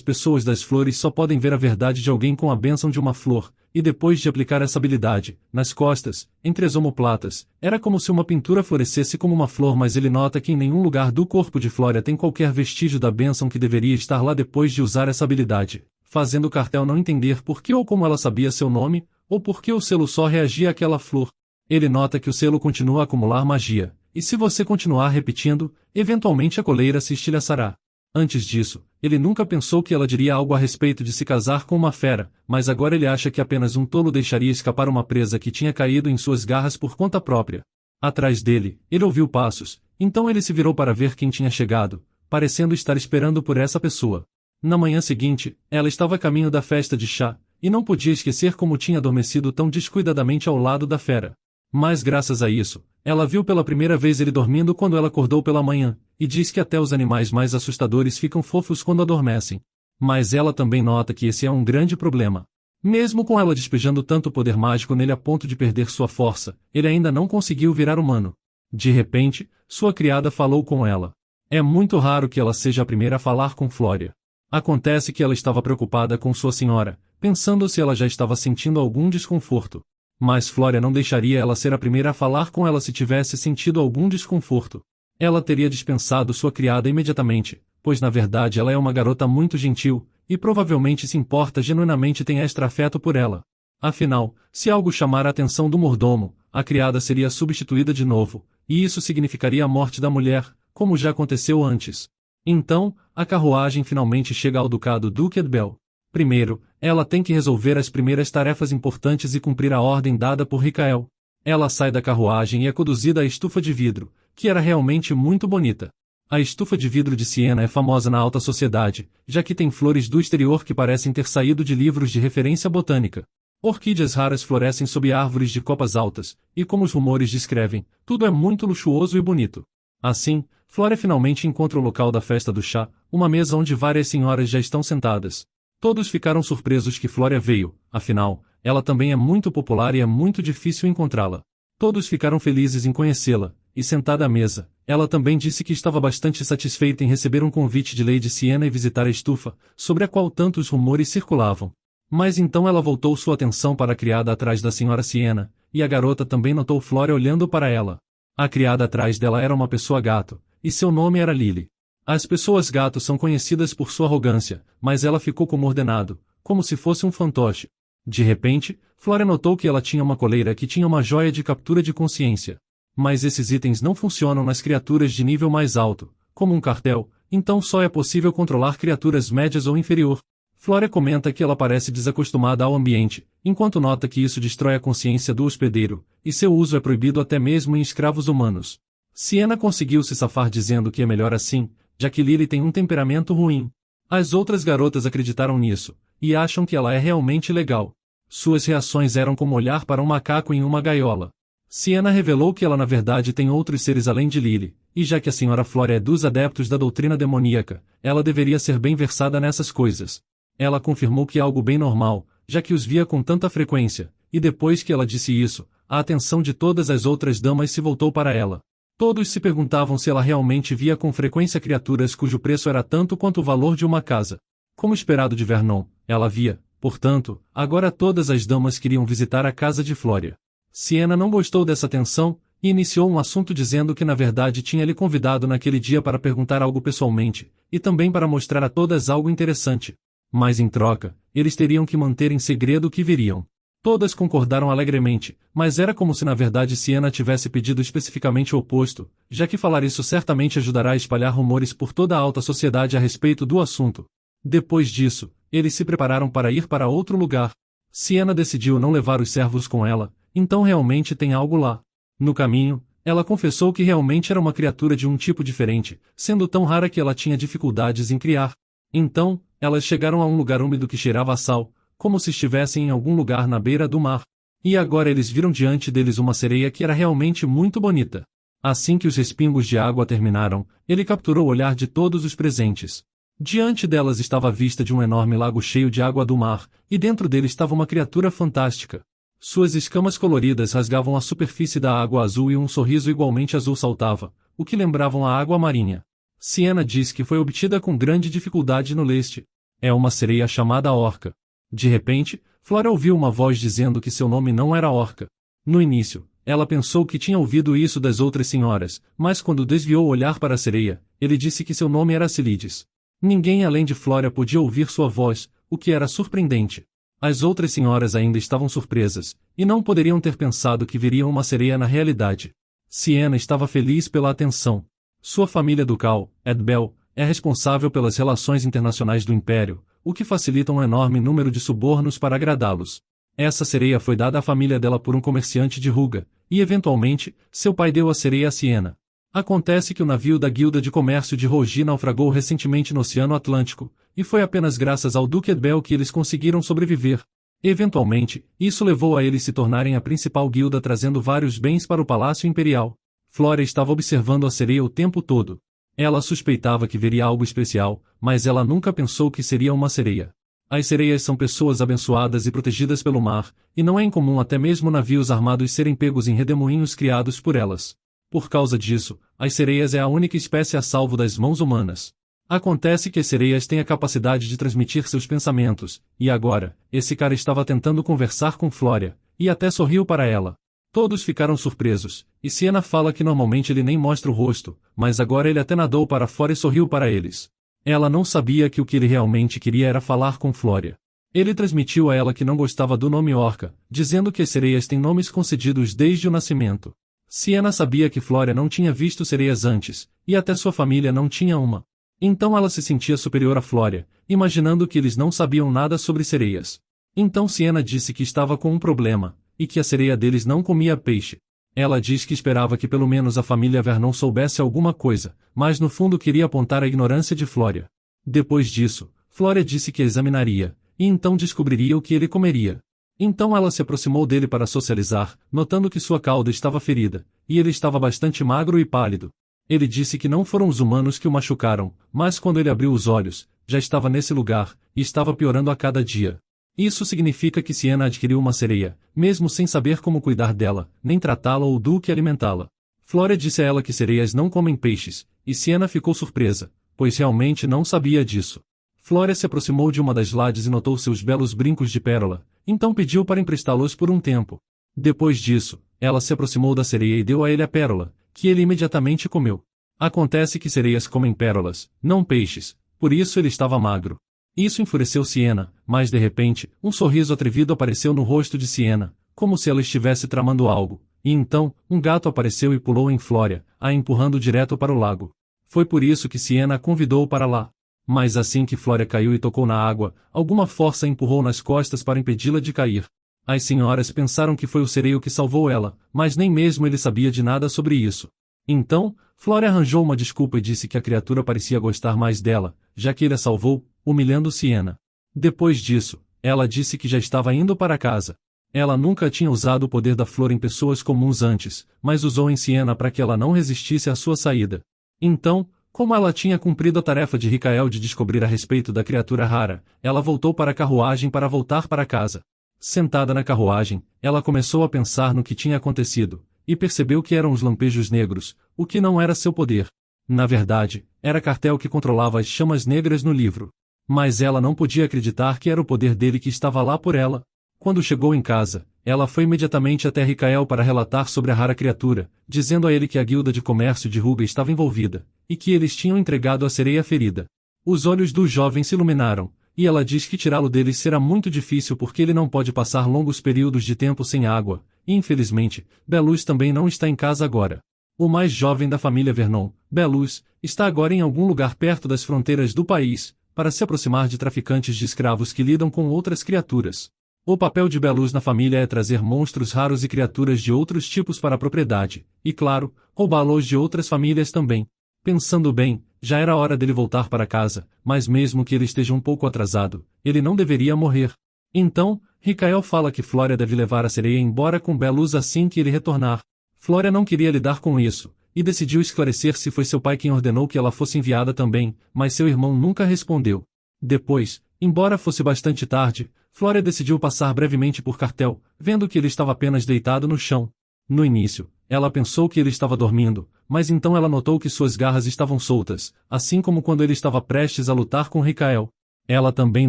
pessoas das flores só podem ver a verdade de alguém com a bênção de uma flor, e depois de aplicar essa habilidade, nas costas, entre as omoplatas, era como se uma pintura florescesse como uma flor, mas ele nota que em nenhum lugar do corpo de Flória tem qualquer vestígio da bênção que deveria estar lá depois de usar essa habilidade, fazendo o cartel não entender por que ou como ela sabia seu nome, ou por que o selo só reagia àquela flor. Ele nota que o selo continua a acumular magia, e se você continuar repetindo, eventualmente a coleira se estilhaçará. Antes disso, ele nunca pensou que ela diria algo a respeito de se casar com uma fera, mas agora ele acha que apenas um tolo deixaria escapar uma presa que tinha caído em suas garras por conta própria. Atrás dele, ele ouviu passos, então ele se virou para ver quem tinha chegado, parecendo estar esperando por essa pessoa. Na manhã seguinte, ela estava a caminho da festa de chá, e não podia esquecer como tinha adormecido tão descuidadamente ao lado da fera. Mas graças a isso, ela viu pela primeira vez ele dormindo quando ela acordou pela manhã, e diz que até os animais mais assustadores ficam fofos quando adormecem. Mas ela também nota que esse é um grande problema. Mesmo com ela despejando tanto poder mágico nele a ponto de perder sua força, ele ainda não conseguiu virar humano. De repente, sua criada falou com ela. É muito raro que ela seja a primeira a falar com Flória. Acontece que ela estava preocupada com sua senhora, pensando se ela já estava sentindo algum desconforto. Mas Flória não deixaria ela ser a primeira a falar com ela se tivesse sentido algum desconforto. Ela teria dispensado sua criada imediatamente, pois na verdade ela é uma garota muito gentil, e provavelmente se importa genuinamente e tem extra afeto por ela. Afinal, se algo chamar a atenção do mordomo, a criada seria substituída de novo, e isso significaria a morte da mulher, como já aconteceu antes. Então, a carruagem finalmente chega ao ducado Duque Edbel. Primeiro, ela tem que resolver as primeiras tarefas importantes e cumprir a ordem dada por Ricael. Ela sai da carruagem e é conduzida à estufa de vidro, que era realmente muito bonita. A estufa de vidro de Siena é famosa na alta sociedade, já que tem flores do exterior que parecem ter saído de livros de referência botânica. Orquídeas raras florescem sob árvores de copas altas, e como os rumores descrevem, tudo é muito luxuoso e bonito. Assim, Flória finalmente encontra o local da festa do chá, uma mesa onde várias senhoras já estão sentadas. Todos ficaram surpresos que Flória veio, afinal, ela também é muito popular e é muito difícil encontrá-la. Todos ficaram felizes em conhecê-la, e sentada à mesa, ela também disse que estava bastante satisfeita em receber um convite de Lady Siena e visitar a estufa, sobre a qual tantos rumores circulavam. Mas então ela voltou sua atenção para a criada atrás da senhora Siena, e a garota também notou Flória olhando para ela. A criada atrás dela era uma pessoa gato, e seu nome era Lily. As pessoas gato são conhecidas por sua arrogância, mas ela ficou como ordenado, como se fosse um fantoche. De repente, Flória notou que ela tinha uma coleira que tinha uma joia de captura de consciência. Mas esses itens não funcionam nas criaturas de nível mais alto, como um cartel, então só é possível controlar criaturas médias ou inferior. Flória comenta que ela parece desacostumada ao ambiente, enquanto nota que isso destrói a consciência do hospedeiro, e seu uso é proibido até mesmo em escravos humanos. Siena conseguiu se safar dizendo que é melhor assim, já que Lily tem um temperamento ruim. As outras garotas acreditaram nisso, e acham que ela é realmente legal. Suas reações eram como olhar para um macaco em uma gaiola. Siena revelou que ela na verdade tem outros seres além de Lily, e já que a senhora Flória é dos adeptos da doutrina demoníaca, ela deveria ser bem versada nessas coisas. Ela confirmou que é algo bem normal, já que os via com tanta frequência, e depois que ela disse isso, a atenção de todas as outras damas se voltou para ela. Todos se perguntavam se ela realmente via com frequência criaturas cujo preço era tanto quanto o valor de uma casa. Como esperado de Vernon, ela via, portanto, agora todas as damas queriam visitar a casa de Flória. Siena não gostou dessa atenção, e iniciou um assunto dizendo que na verdade tinha lhe convidado naquele dia para perguntar algo pessoalmente, e também para mostrar a todas algo interessante. Mas em troca, eles teriam que manter em segredo o que viriam. Todas concordaram alegremente, mas era como se na verdade Siena tivesse pedido especificamente o oposto, já que falar isso certamente ajudará a espalhar rumores por toda a alta sociedade a respeito do assunto. Depois disso, eles se prepararam para ir para outro lugar. Siena decidiu não levar os servos com ela, então realmente tem algo lá. No caminho, ela confessou que realmente era uma criatura de um tipo diferente, sendo tão rara que ela tinha dificuldades em criar. Então, elas chegaram a um lugar úmido que cheirava a sal, como se estivessem em algum lugar na beira do mar. E agora eles viram diante deles uma sereia que era realmente muito bonita. Assim que os respingos de água terminaram, ele capturou o olhar de todos os presentes. Diante delas estava a vista de um enorme lago cheio de água do mar, e dentro dele estava uma criatura fantástica. Suas escamas coloridas rasgavam a superfície da água azul e um sorriso igualmente azul saltava, o que lembravam a água marinha. Siena diz que foi obtida com grande dificuldade no leste. É uma sereia chamada Orca. De repente, Flora ouviu uma voz dizendo que seu nome não era Orca. No início, ela pensou que tinha ouvido isso das outras senhoras, mas quando desviou o olhar para a sereia, ele disse que seu nome era Cilides. Ninguém além de Flora podia ouvir sua voz, o que era surpreendente. As outras senhoras ainda estavam surpresas, e não poderiam ter pensado que viriam uma sereia na realidade. Siena estava feliz pela atenção. Sua família ducal, Edbel, é responsável pelas relações internacionais do Império, o que facilita um enorme número de subornos para agradá-los. Essa sereia foi dada à família dela por um comerciante de Ruga, e eventualmente, seu pai deu a sereia a Siena. Acontece que o navio da Guilda de Comércio de Rogi naufragou recentemente no Oceano Atlântico, e foi apenas graças ao Duque Edbel que eles conseguiram sobreviver. Eventualmente, isso levou a eles se tornarem a principal guilda trazendo vários bens para o Palácio Imperial. Flora estava observando a sereia o tempo todo. Ela suspeitava que veria algo especial, mas ela nunca pensou que seria uma sereia. As sereias são pessoas abençoadas e protegidas pelo mar, e não é incomum até mesmo navios armados serem pegos em redemoinhos criados por elas. Por causa disso, as sereias é a única espécie a salvo das mãos humanas. Acontece que as sereias têm a capacidade de transmitir seus pensamentos, e agora, esse cara estava tentando conversar com Flora, e até sorriu para ela. Todos ficaram surpresos, e Siena fala que normalmente ele nem mostra o rosto, mas agora ele até nadou para fora e sorriu para eles. Ela não sabia que o que ele realmente queria era falar com Flora. Ele transmitiu a ela que não gostava do nome Orca, dizendo que as sereias têm nomes concedidos desde o nascimento. Siena sabia que Flora não tinha visto sereias antes, e até sua família não tinha uma. Então ela se sentia superior a Flora, imaginando que eles não sabiam nada sobre sereias. Então Siena disse que estava com um problema, e que a sereia deles não comia peixe. Ela diz que esperava que pelo menos a família Vernon soubesse alguma coisa, mas no fundo queria apontar a ignorância de Flora. Depois disso, Flora disse que a examinaria, e então descobriria o que ele comeria. Então ela se aproximou dele para socializar, notando que sua cauda estava ferida, e ele estava bastante magro e pálido. Ele disse que não foram os humanos que o machucaram, mas quando ele abriu os olhos, já estava nesse lugar, e estava piorando a cada dia. Isso significa que Siena adquiriu uma sereia, mesmo sem saber como cuidar dela, nem tratá-la ou do que alimentá-la. Flora disse a ela que sereias não comem peixes, e Siena ficou surpresa, pois realmente não sabia disso. Flora se aproximou de uma das lades e notou seus belos brincos de pérola, então pediu para emprestá-los por um tempo. Depois disso, ela se aproximou da sereia e deu a ele a pérola, que ele imediatamente comeu. Acontece que sereias comem pérolas, não peixes, por isso ele estava magro. Isso enfureceu Siena, mas de repente, um sorriso atrevido apareceu no rosto de Siena, como se ela estivesse tramando algo, e então, um gato apareceu e pulou em Flora, a empurrando direto para o lago. Foi por isso que Siena a convidou para lá. Mas assim que Flora caiu e tocou na água, alguma força a empurrou nas costas para impedi-la de cair. As senhoras pensaram que foi o sereio que salvou ela, mas nem mesmo ele sabia de nada sobre isso. Então, Flora arranjou uma desculpa e disse que a criatura parecia gostar mais dela, já que ele a salvou, humilhando Siena. Depois disso, ela disse que já estava indo para casa. Ela nunca tinha usado o poder da flor em pessoas comuns antes, mas usou em Siena para que ela não resistisse à sua saída. Então, como ela tinha cumprido a tarefa de Ricael de descobrir a respeito da criatura rara, ela voltou para a carruagem para voltar para casa. Sentada na carruagem, ela começou a pensar no que tinha acontecido, e percebeu que eram os lampejos negros, o que não era seu poder. Na verdade, era Cartel que controlava as chamas negras no livro. Mas ela não podia acreditar que era o poder dele que estava lá por ela. Quando chegou em casa, ela foi imediatamente até Ricael para relatar sobre a rara criatura, dizendo a ele que a Guilda de Comércio de Ruga estava envolvida, e que eles tinham entregado a sereia ferida. Os olhos do jovem se iluminaram, e ela diz que tirá-lo deles será muito difícil porque ele não pode passar longos períodos de tempo sem água, e infelizmente, Belus também não está em casa agora. O mais jovem da família Vernon, Belus, está agora em algum lugar perto das fronteiras do país, para se aproximar de traficantes de escravos que lidam com outras criaturas. O papel de Belus na família é trazer monstros raros e criaturas de outros tipos para a propriedade, e claro, roubá-los de outras famílias também. Pensando bem, já era hora dele voltar para casa, mas mesmo que ele esteja um pouco atrasado, ele não deveria morrer. Então, Ricael fala que Flória deve levar a sereia embora com Belus assim que ele retornar. Flória não queria lidar com isso, e decidiu esclarecer se foi seu pai quem ordenou que ela fosse enviada também, mas seu irmão nunca respondeu. Depois, embora fosse bastante tarde, Flória decidiu passar brevemente por Cartel, vendo que ele estava apenas deitado no chão. No início, ela pensou que ele estava dormindo, mas então ela notou que suas garras estavam soltas, assim como quando ele estava prestes a lutar com Ricael. Ela também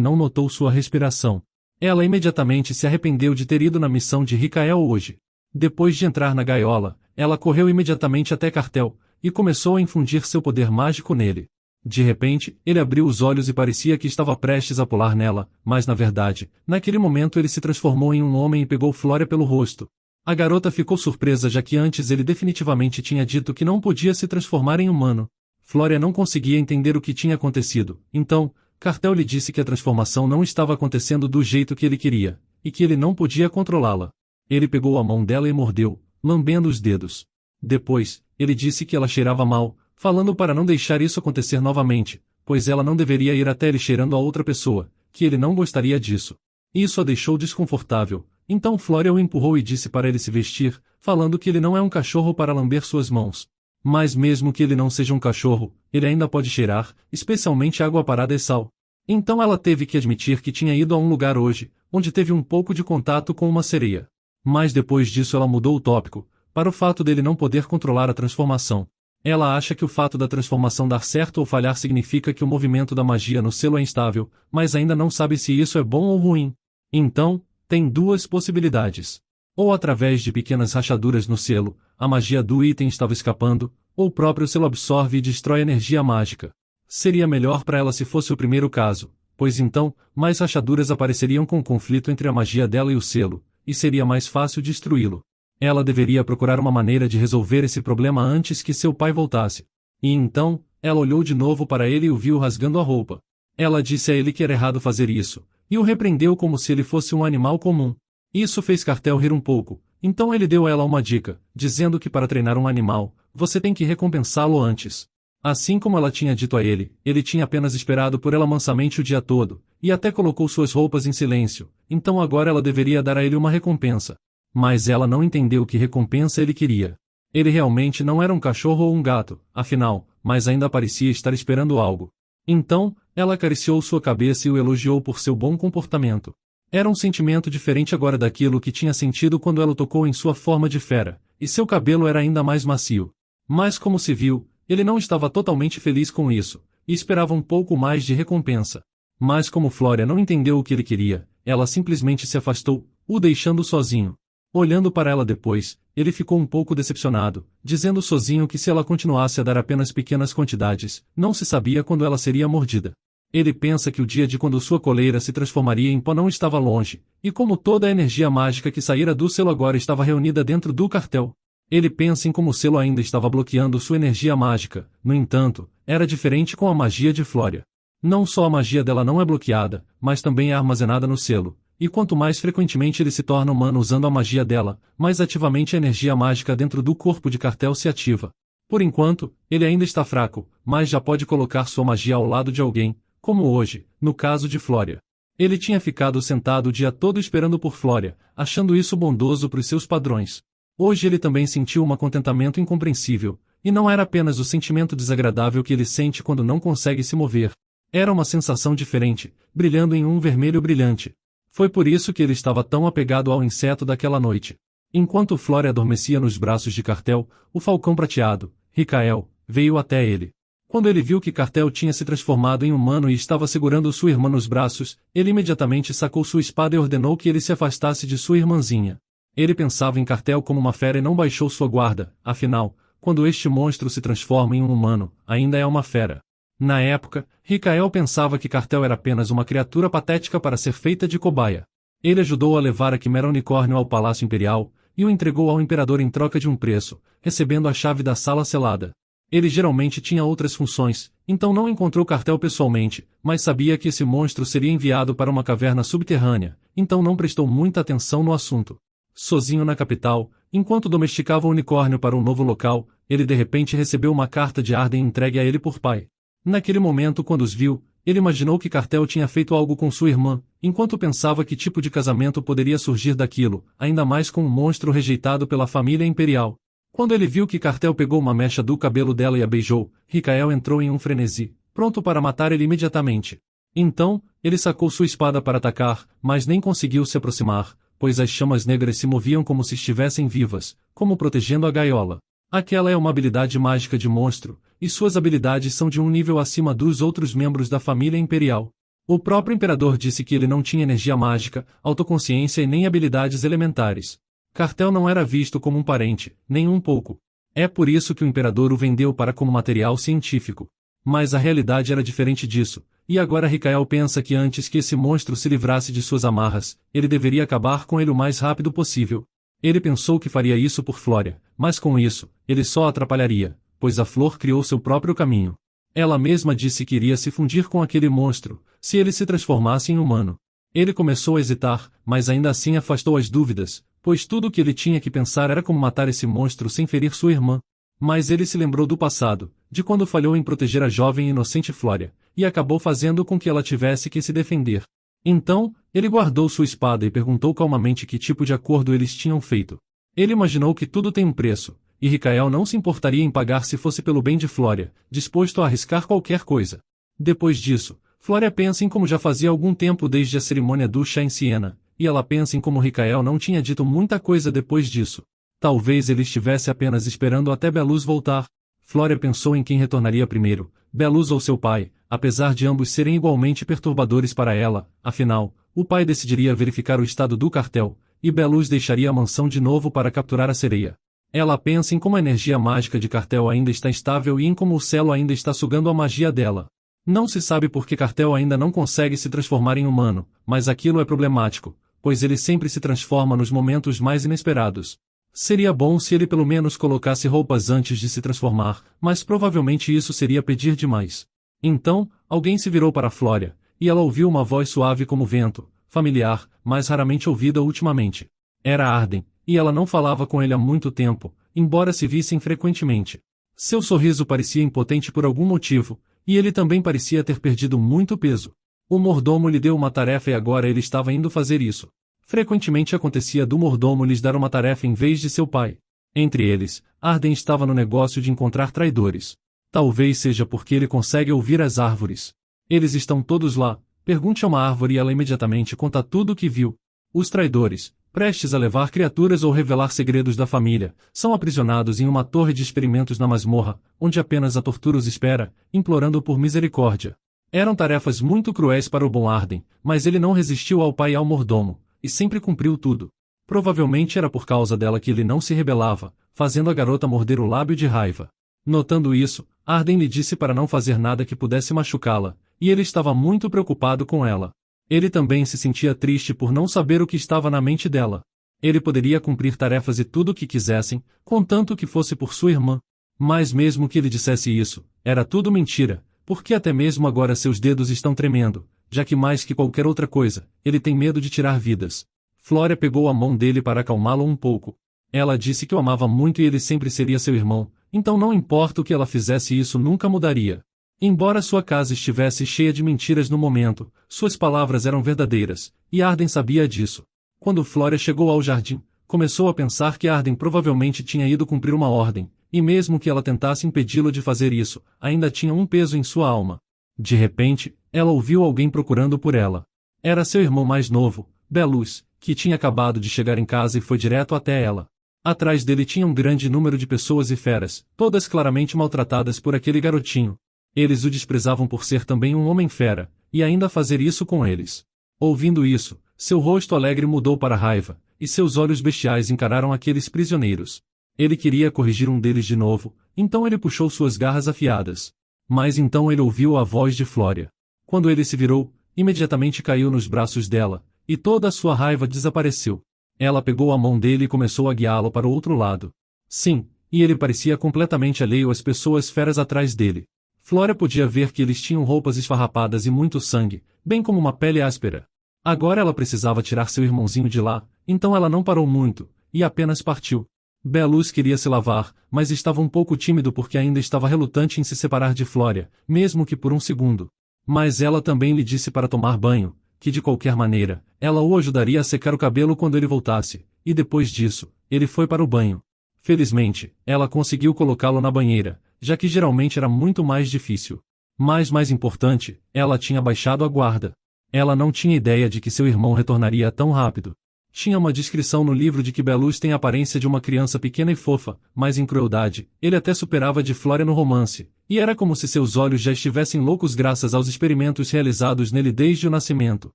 não notou sua respiração. Ela imediatamente se arrependeu de ter ido na missão de Ricael hoje. Depois de entrar na gaiola, ela correu imediatamente até Cartel, e começou a infundir seu poder mágico nele. De repente, ele abriu os olhos e parecia que estava prestes a pular nela, mas na verdade, naquele momento ele se transformou em um homem e pegou Flória pelo rosto. A garota ficou surpresa já que antes ele definitivamente tinha dito que não podia se transformar em humano. Flória não conseguia entender o que tinha acontecido, então, Cartel lhe disse que a transformação não estava acontecendo do jeito que ele queria, e que ele não podia controlá-la. Ele pegou a mão dela e mordeu, lambendo os dedos. Depois, ele disse que ela cheirava mal, falando para não deixar isso acontecer novamente, pois ela não deveria ir até ele cheirando a outra pessoa, que ele não gostaria disso. Isso a deixou desconfortável, então Flória o empurrou e disse para ele se vestir, falando que ele não é um cachorro para lamber suas mãos. Mas mesmo que ele não seja um cachorro, ele ainda pode cheirar, especialmente água parada e sal. Então ela teve que admitir que tinha ido a um lugar hoje, onde teve um pouco de contato com uma sereia. Mas depois disso ela mudou o tópico, para o fato dele não poder controlar a transformação. Ela acha que o fato da transformação dar certo ou falhar significa que o movimento da magia no selo é instável, mas ainda não sabe se isso é bom ou ruim. Então, tem duas possibilidades. Ou através de pequenas rachaduras no selo, a magia do item estava escapando, ou o próprio selo absorve e destrói energia mágica. Seria melhor para ela se fosse o primeiro caso, pois então, mais rachaduras apareceriam com o conflito entre a magia dela e o selo, e seria mais fácil destruí-lo. Ela deveria procurar uma maneira de resolver esse problema antes que seu pai voltasse. E então, ela olhou de novo para ele e o viu rasgando a roupa. Ela disse a ele que era errado fazer isso, e o repreendeu como se ele fosse um animal comum. Isso fez Cartel rir um pouco, então ele deu a ela uma dica, dizendo que para treinar um animal, você tem que recompensá-lo antes. Assim como ela tinha dito a ele, ele tinha apenas esperado por ela mansamente o dia todo, e até colocou suas roupas em silêncio, então agora ela deveria dar a ele uma recompensa. Mas ela não entendeu que recompensa ele queria. Ele realmente não era um cachorro ou um gato, afinal, mas ainda parecia estar esperando algo. Então, ela acariciou sua cabeça e o elogiou por seu bom comportamento. Era um sentimento diferente agora daquilo que tinha sentido quando ela o tocou em sua forma de fera, e seu cabelo era ainda mais macio. Mas como se viu, ele não estava totalmente feliz com isso, e esperava um pouco mais de recompensa. Mas como Flória não entendeu o que ele queria, ela simplesmente se afastou, o deixando sozinho. Olhando para ela depois, ele ficou um pouco decepcionado, dizendo sozinho que se ela continuasse a dar apenas pequenas quantidades, não se sabia quando ela seria mordida. Ele pensa que o dia de quando sua coleira se transformaria em pó não estava longe, e como toda a energia mágica que saíra do selo agora estava reunida dentro do cartel. Ele pensa em como o selo ainda estava bloqueando sua energia mágica, no entanto, era diferente com a magia de Flória. Não só a magia dela não é bloqueada, mas também é armazenada no selo. E quanto mais frequentemente ele se torna humano usando a magia dela, mais ativamente a energia mágica dentro do corpo de Cartel se ativa. Por enquanto, ele ainda está fraco, mas já pode colocar sua magia ao lado de alguém, como hoje, no caso de Flória. Ele tinha ficado sentado o dia todo esperando por Flória, achando isso bondoso para os seus padrões. Hoje ele também sentiu um contentamento incompreensível, e não era apenas o sentimento desagradável que ele sente quando não consegue se mover. Era uma sensação diferente, brilhando em um vermelho brilhante. Foi por isso que ele estava tão apegado ao inseto daquela noite. Enquanto Flória adormecia nos braços de Cartel, o falcão prateado, Ricael, veio até ele. Quando ele viu que Cartel tinha se transformado em humano e estava segurando sua irmã nos braços, ele imediatamente sacou sua espada e ordenou que ele se afastasse de sua irmãzinha. Ele pensava em Cartel como uma fera e não baixou sua guarda, afinal, quando este monstro se transforma em um humano, ainda é uma fera. Na época, Ricael pensava que Cartel era apenas uma criatura patética para ser feita de cobaia. Ele ajudou a levar a Quimera Unicórnio ao Palácio Imperial, e o entregou ao Imperador em troca de um preço, recebendo a chave da Sala Selada. Ele geralmente tinha outras funções, então não encontrou Cartel pessoalmente, mas sabia que esse monstro seria enviado para uma caverna subterrânea, então não prestou muita atenção no assunto. Sozinho na capital, enquanto domesticava o unicórnio para um novo local, ele de repente recebeu uma carta de Arden entregue a ele por pai. Naquele momento, quando os viu, ele imaginou que Cartel tinha feito algo com sua irmã, enquanto pensava que tipo de casamento poderia surgir daquilo, ainda mais com um monstro rejeitado pela família imperial. Quando ele viu que Cartel pegou uma mecha do cabelo dela e a beijou, Ricael entrou em um frenesi, pronto para matar ele imediatamente. Então, ele sacou sua espada para atacar, mas nem conseguiu se aproximar, pois as chamas negras se moviam como se estivessem vivas, como protegendo a gaiola. Aquela é uma habilidade mágica de monstro, e suas habilidades são de um nível acima dos outros membros da família imperial. O próprio imperador disse que ele não tinha energia mágica, autoconsciência e nem habilidades elementares. Cartel não era visto como um parente, nem um pouco. É por isso que o imperador o vendeu para como material científico. Mas a realidade era diferente disso, e agora Ricael pensa que antes que esse monstro se livrasse de suas amarras, ele deveria acabar com ele o mais rápido possível. Ele pensou que faria isso por Flória, mas com isso, ele só atrapalharia, pois a flor criou seu próprio caminho. Ela mesma disse que iria se fundir com aquele monstro, se ele se transformasse em humano. Ele começou a hesitar, mas ainda assim afastou as dúvidas, pois tudo o que ele tinha que pensar era como matar esse monstro sem ferir sua irmã. Mas ele se lembrou do passado, de quando falhou em proteger a jovem e inocente Flória, e acabou fazendo com que ela tivesse que se defender. Então, ele guardou sua espada e perguntou calmamente que tipo de acordo eles tinham feito. Ele imaginou que tudo tem um preço, e Ricael não se importaria em pagar se fosse pelo bem de Flória, disposto a arriscar qualquer coisa. Depois disso, Flória pensa em como já fazia algum tempo desde a cerimônia do chá em Siena, e ela pensa em como Ricael não tinha dito muita coisa depois disso. Talvez ele estivesse apenas esperando até Belus voltar. Flória pensou em quem retornaria primeiro, Belus ou seu pai, apesar de ambos serem igualmente perturbadores para ela, afinal, o pai decidiria verificar o estado do cartel, e Belus deixaria a mansão de novo para capturar a sereia. Ela pensa em como a energia mágica de Cartel ainda está estável e em como o Celo ainda está sugando a magia dela. Não se sabe por que Cartel ainda não consegue se transformar em humano, mas aquilo é problemático, pois ele sempre se transforma nos momentos mais inesperados. Seria bom se ele pelo menos colocasse roupas antes de se transformar, mas provavelmente isso seria pedir demais. Então, alguém se virou para Flória, e ela ouviu uma voz suave como vento, familiar, mas raramente ouvida ultimamente. Era Arden, e ela não falava com ele há muito tempo, embora se vissem frequentemente. Seu sorriso parecia impotente por algum motivo, e ele também parecia ter perdido muito peso. O mordomo lhe deu uma tarefa e agora ele estava indo fazer isso. Frequentemente acontecia do mordomo lhes dar uma tarefa em vez de seu pai. Entre eles, Arden estava no negócio de encontrar traidores. Talvez seja porque ele consegue ouvir as árvores. Eles estão todos lá. Pergunte a uma árvore e ela imediatamente conta tudo o que viu. Os traidores, prestes a levar criaturas ou revelar segredos da família, são aprisionados em uma torre de experimentos na masmorra, onde apenas a tortura os espera, implorando por misericórdia. Eram tarefas muito cruéis para o bom Arden, mas ele não resistiu ao pai e ao mordomo, e sempre cumpriu tudo. Provavelmente era por causa dela que ele não se rebelava, fazendo a garota morder o lábio de raiva. Notando isso, Arden lhe disse para não fazer nada que pudesse machucá-la, e ele estava muito preocupado com ela. Ele também se sentia triste por não saber o que estava na mente dela. Ele poderia cumprir tarefas e tudo o que quisessem, contanto que fosse por sua irmã. Mas mesmo que ele dissesse isso, era tudo mentira, porque até mesmo agora seus dedos estão tremendo, já que mais que qualquer outra coisa, ele tem medo de tirar vidas. Flória pegou a mão dele para acalmá-lo um pouco. Ela disse que o amava muito e ele sempre seria seu irmão, então não importa o que ela fizesse, isso nunca mudaria. Embora sua casa estivesse cheia de mentiras no momento, suas palavras eram verdadeiras, e Arden sabia disso. Quando Flória chegou ao jardim, começou a pensar que Arden provavelmente tinha ido cumprir uma ordem, e mesmo que ela tentasse impedi-lo de fazer isso, ainda tinha um peso em sua alma. De repente, ela ouviu alguém procurando por ela. Era seu irmão mais novo, Belus, que tinha acabado de chegar em casa e foi direto até ela. Atrás dele tinha um grande número de pessoas e feras, todas claramente maltratadas por aquele garotinho. Eles o desprezavam por ser também um homem-fera, e ainda fazer isso com eles. Ouvindo isso, seu rosto alegre mudou para raiva, e seus olhos bestiais encararam aqueles prisioneiros. Ele queria corrigir um deles de novo, então ele puxou suas garras afiadas. Mas então ele ouviu a voz de Flória. Quando ele se virou, imediatamente caiu nos braços dela, e toda a sua raiva desapareceu. Ela pegou a mão dele e começou a guiá-lo para o outro lado. Sim, e ele parecia completamente alheio às pessoas feras atrás dele. Flória podia ver que eles tinham roupas esfarrapadas e muito sangue, bem como uma pele áspera. Agora ela precisava tirar seu irmãozinho de lá, então ela não parou muito, e apenas partiu. Belus queria se lavar, mas estava um pouco tímido porque ainda estava relutante em se separar de Flória, mesmo que por um segundo. Mas ela também lhe disse para tomar banho, que de qualquer maneira, ela o ajudaria a secar o cabelo quando ele voltasse, e depois disso, ele foi para o banho. Felizmente, ela conseguiu colocá-lo na banheira, já que geralmente era muito mais difícil. Mas mais importante, ela tinha baixado a guarda. Ela não tinha ideia de que seu irmão retornaria tão rápido. Tinha uma descrição no livro de que Belus tem a aparência de uma criança pequena e fofa, mas em crueldade, ele até superava de Flória no romance, e era como se seus olhos já estivessem loucos graças aos experimentos realizados nele desde o nascimento.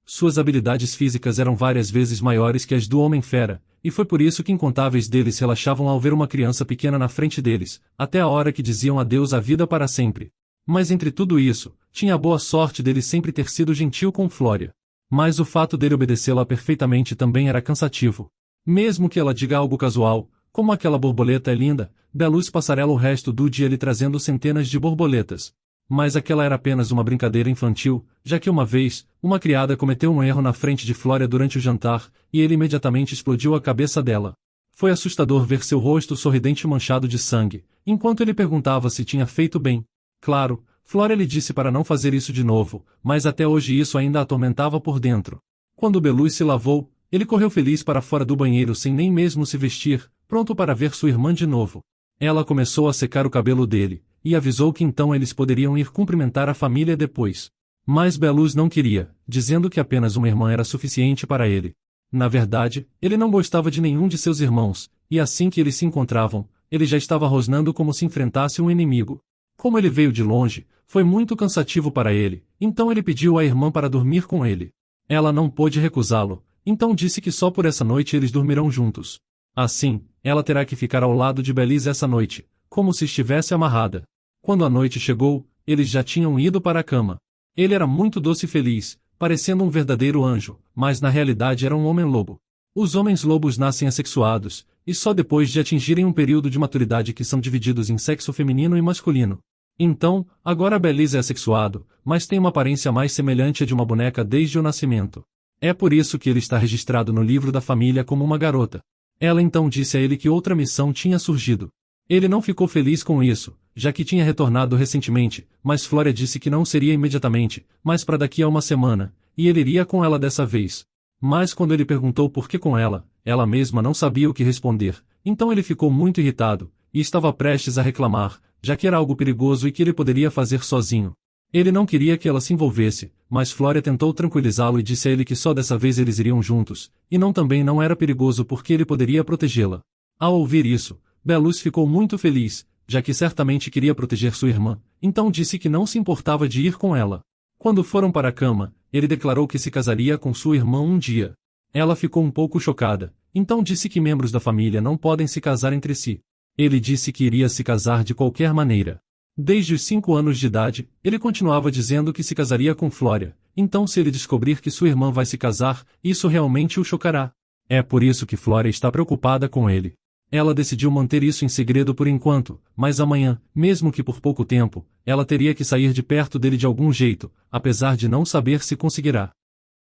Suas habilidades físicas eram várias vezes maiores que as do Homem-Fera, e foi por isso que incontáveis deles relaxavam ao ver uma criança pequena na frente deles, até a hora que diziam adeus à vida para sempre. Mas entre tudo isso, tinha a boa sorte dele sempre ter sido gentil com Flória. Mas o fato dele obedecê-la perfeitamente também era cansativo. Mesmo que ela diga algo casual, como aquela borboleta é linda, Belus passarela o resto do dia lhe trazendo centenas de borboletas. Mas aquela era apenas uma brincadeira infantil, já que uma vez, uma criada cometeu um erro na frente de Flória durante o jantar, e ele imediatamente explodiu a cabeça dela. Foi assustador ver seu rosto sorridente manchado de sangue, enquanto ele perguntava se tinha feito bem. Claro, Flória lhe disse para não fazer isso de novo, mas até hoje isso ainda a atormentava por dentro. Quando Belus se lavou, ele correu feliz para fora do banheiro sem nem mesmo se vestir, pronto para ver sua irmã de novo. Ela começou a secar o cabelo dele, e avisou que então eles poderiam ir cumprimentar a família depois. Mas Belus não queria, dizendo que apenas uma irmã era suficiente para ele. Na verdade, ele não gostava de nenhum de seus irmãos, e assim que eles se encontravam, ele já estava rosnando como se enfrentasse um inimigo. Como ele veio de longe, foi muito cansativo para ele, então ele pediu à irmã para dormir com ele. Ela não pôde recusá-lo, então disse que só por essa noite eles dormirão juntos. Assim, ela terá que ficar ao lado de Belus essa noite, como se estivesse amarrada. Quando a noite chegou, eles já tinham ido para a cama. Ele era muito doce e feliz, parecendo um verdadeiro anjo, mas na realidade era um homem-lobo. Os homens-lobos nascem assexuados, e só depois de atingirem um período de maturidade que são divididos em sexo feminino e masculino. Então, agora Belus é assexuado, mas tem uma aparência mais semelhante à de uma boneca desde o nascimento. É por isso que ele está registrado no livro da família como uma garota. Ela então disse a ele que outra missão tinha surgido. Ele não ficou feliz com isso, já que tinha retornado recentemente, mas Flória disse que não seria imediatamente, mas para daqui a uma semana, e ele iria com ela dessa vez. Mas quando ele perguntou por que com ela mesma não sabia o que responder, então ele ficou muito irritado, e estava prestes a reclamar, já que era algo perigoso e que ele poderia fazer sozinho. Ele não queria que ela se envolvesse, mas Flória tentou tranquilizá-lo e disse a ele que só dessa vez eles iriam juntos, e também não era perigoso porque ele poderia protegê-la. Ao ouvir isso, Belus ficou muito feliz, já que certamente queria proteger sua irmã, então disse que não se importava de ir com ela. Quando foram para a cama, ele declarou que se casaria com sua irmã um dia. Ela ficou um pouco chocada, então disse que membros da família não podem se casar entre si. Ele disse que iria se casar de qualquer maneira. Desde os 5 anos de idade, ele continuava dizendo que se casaria com Flória, então se ele descobrir que sua irmã vai se casar, isso realmente o chocará. É por isso que Flória está preocupada com ele. Ela decidiu manter isso em segredo por enquanto, mas amanhã, mesmo que por pouco tempo, ela teria que sair de perto dele de algum jeito, apesar de não saber se conseguirá.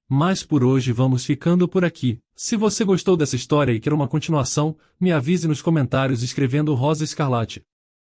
Mas por hoje vamos ficando por aqui. Se você gostou dessa história e quer uma continuação, me avise nos comentários escrevendo Rosa Escarlate.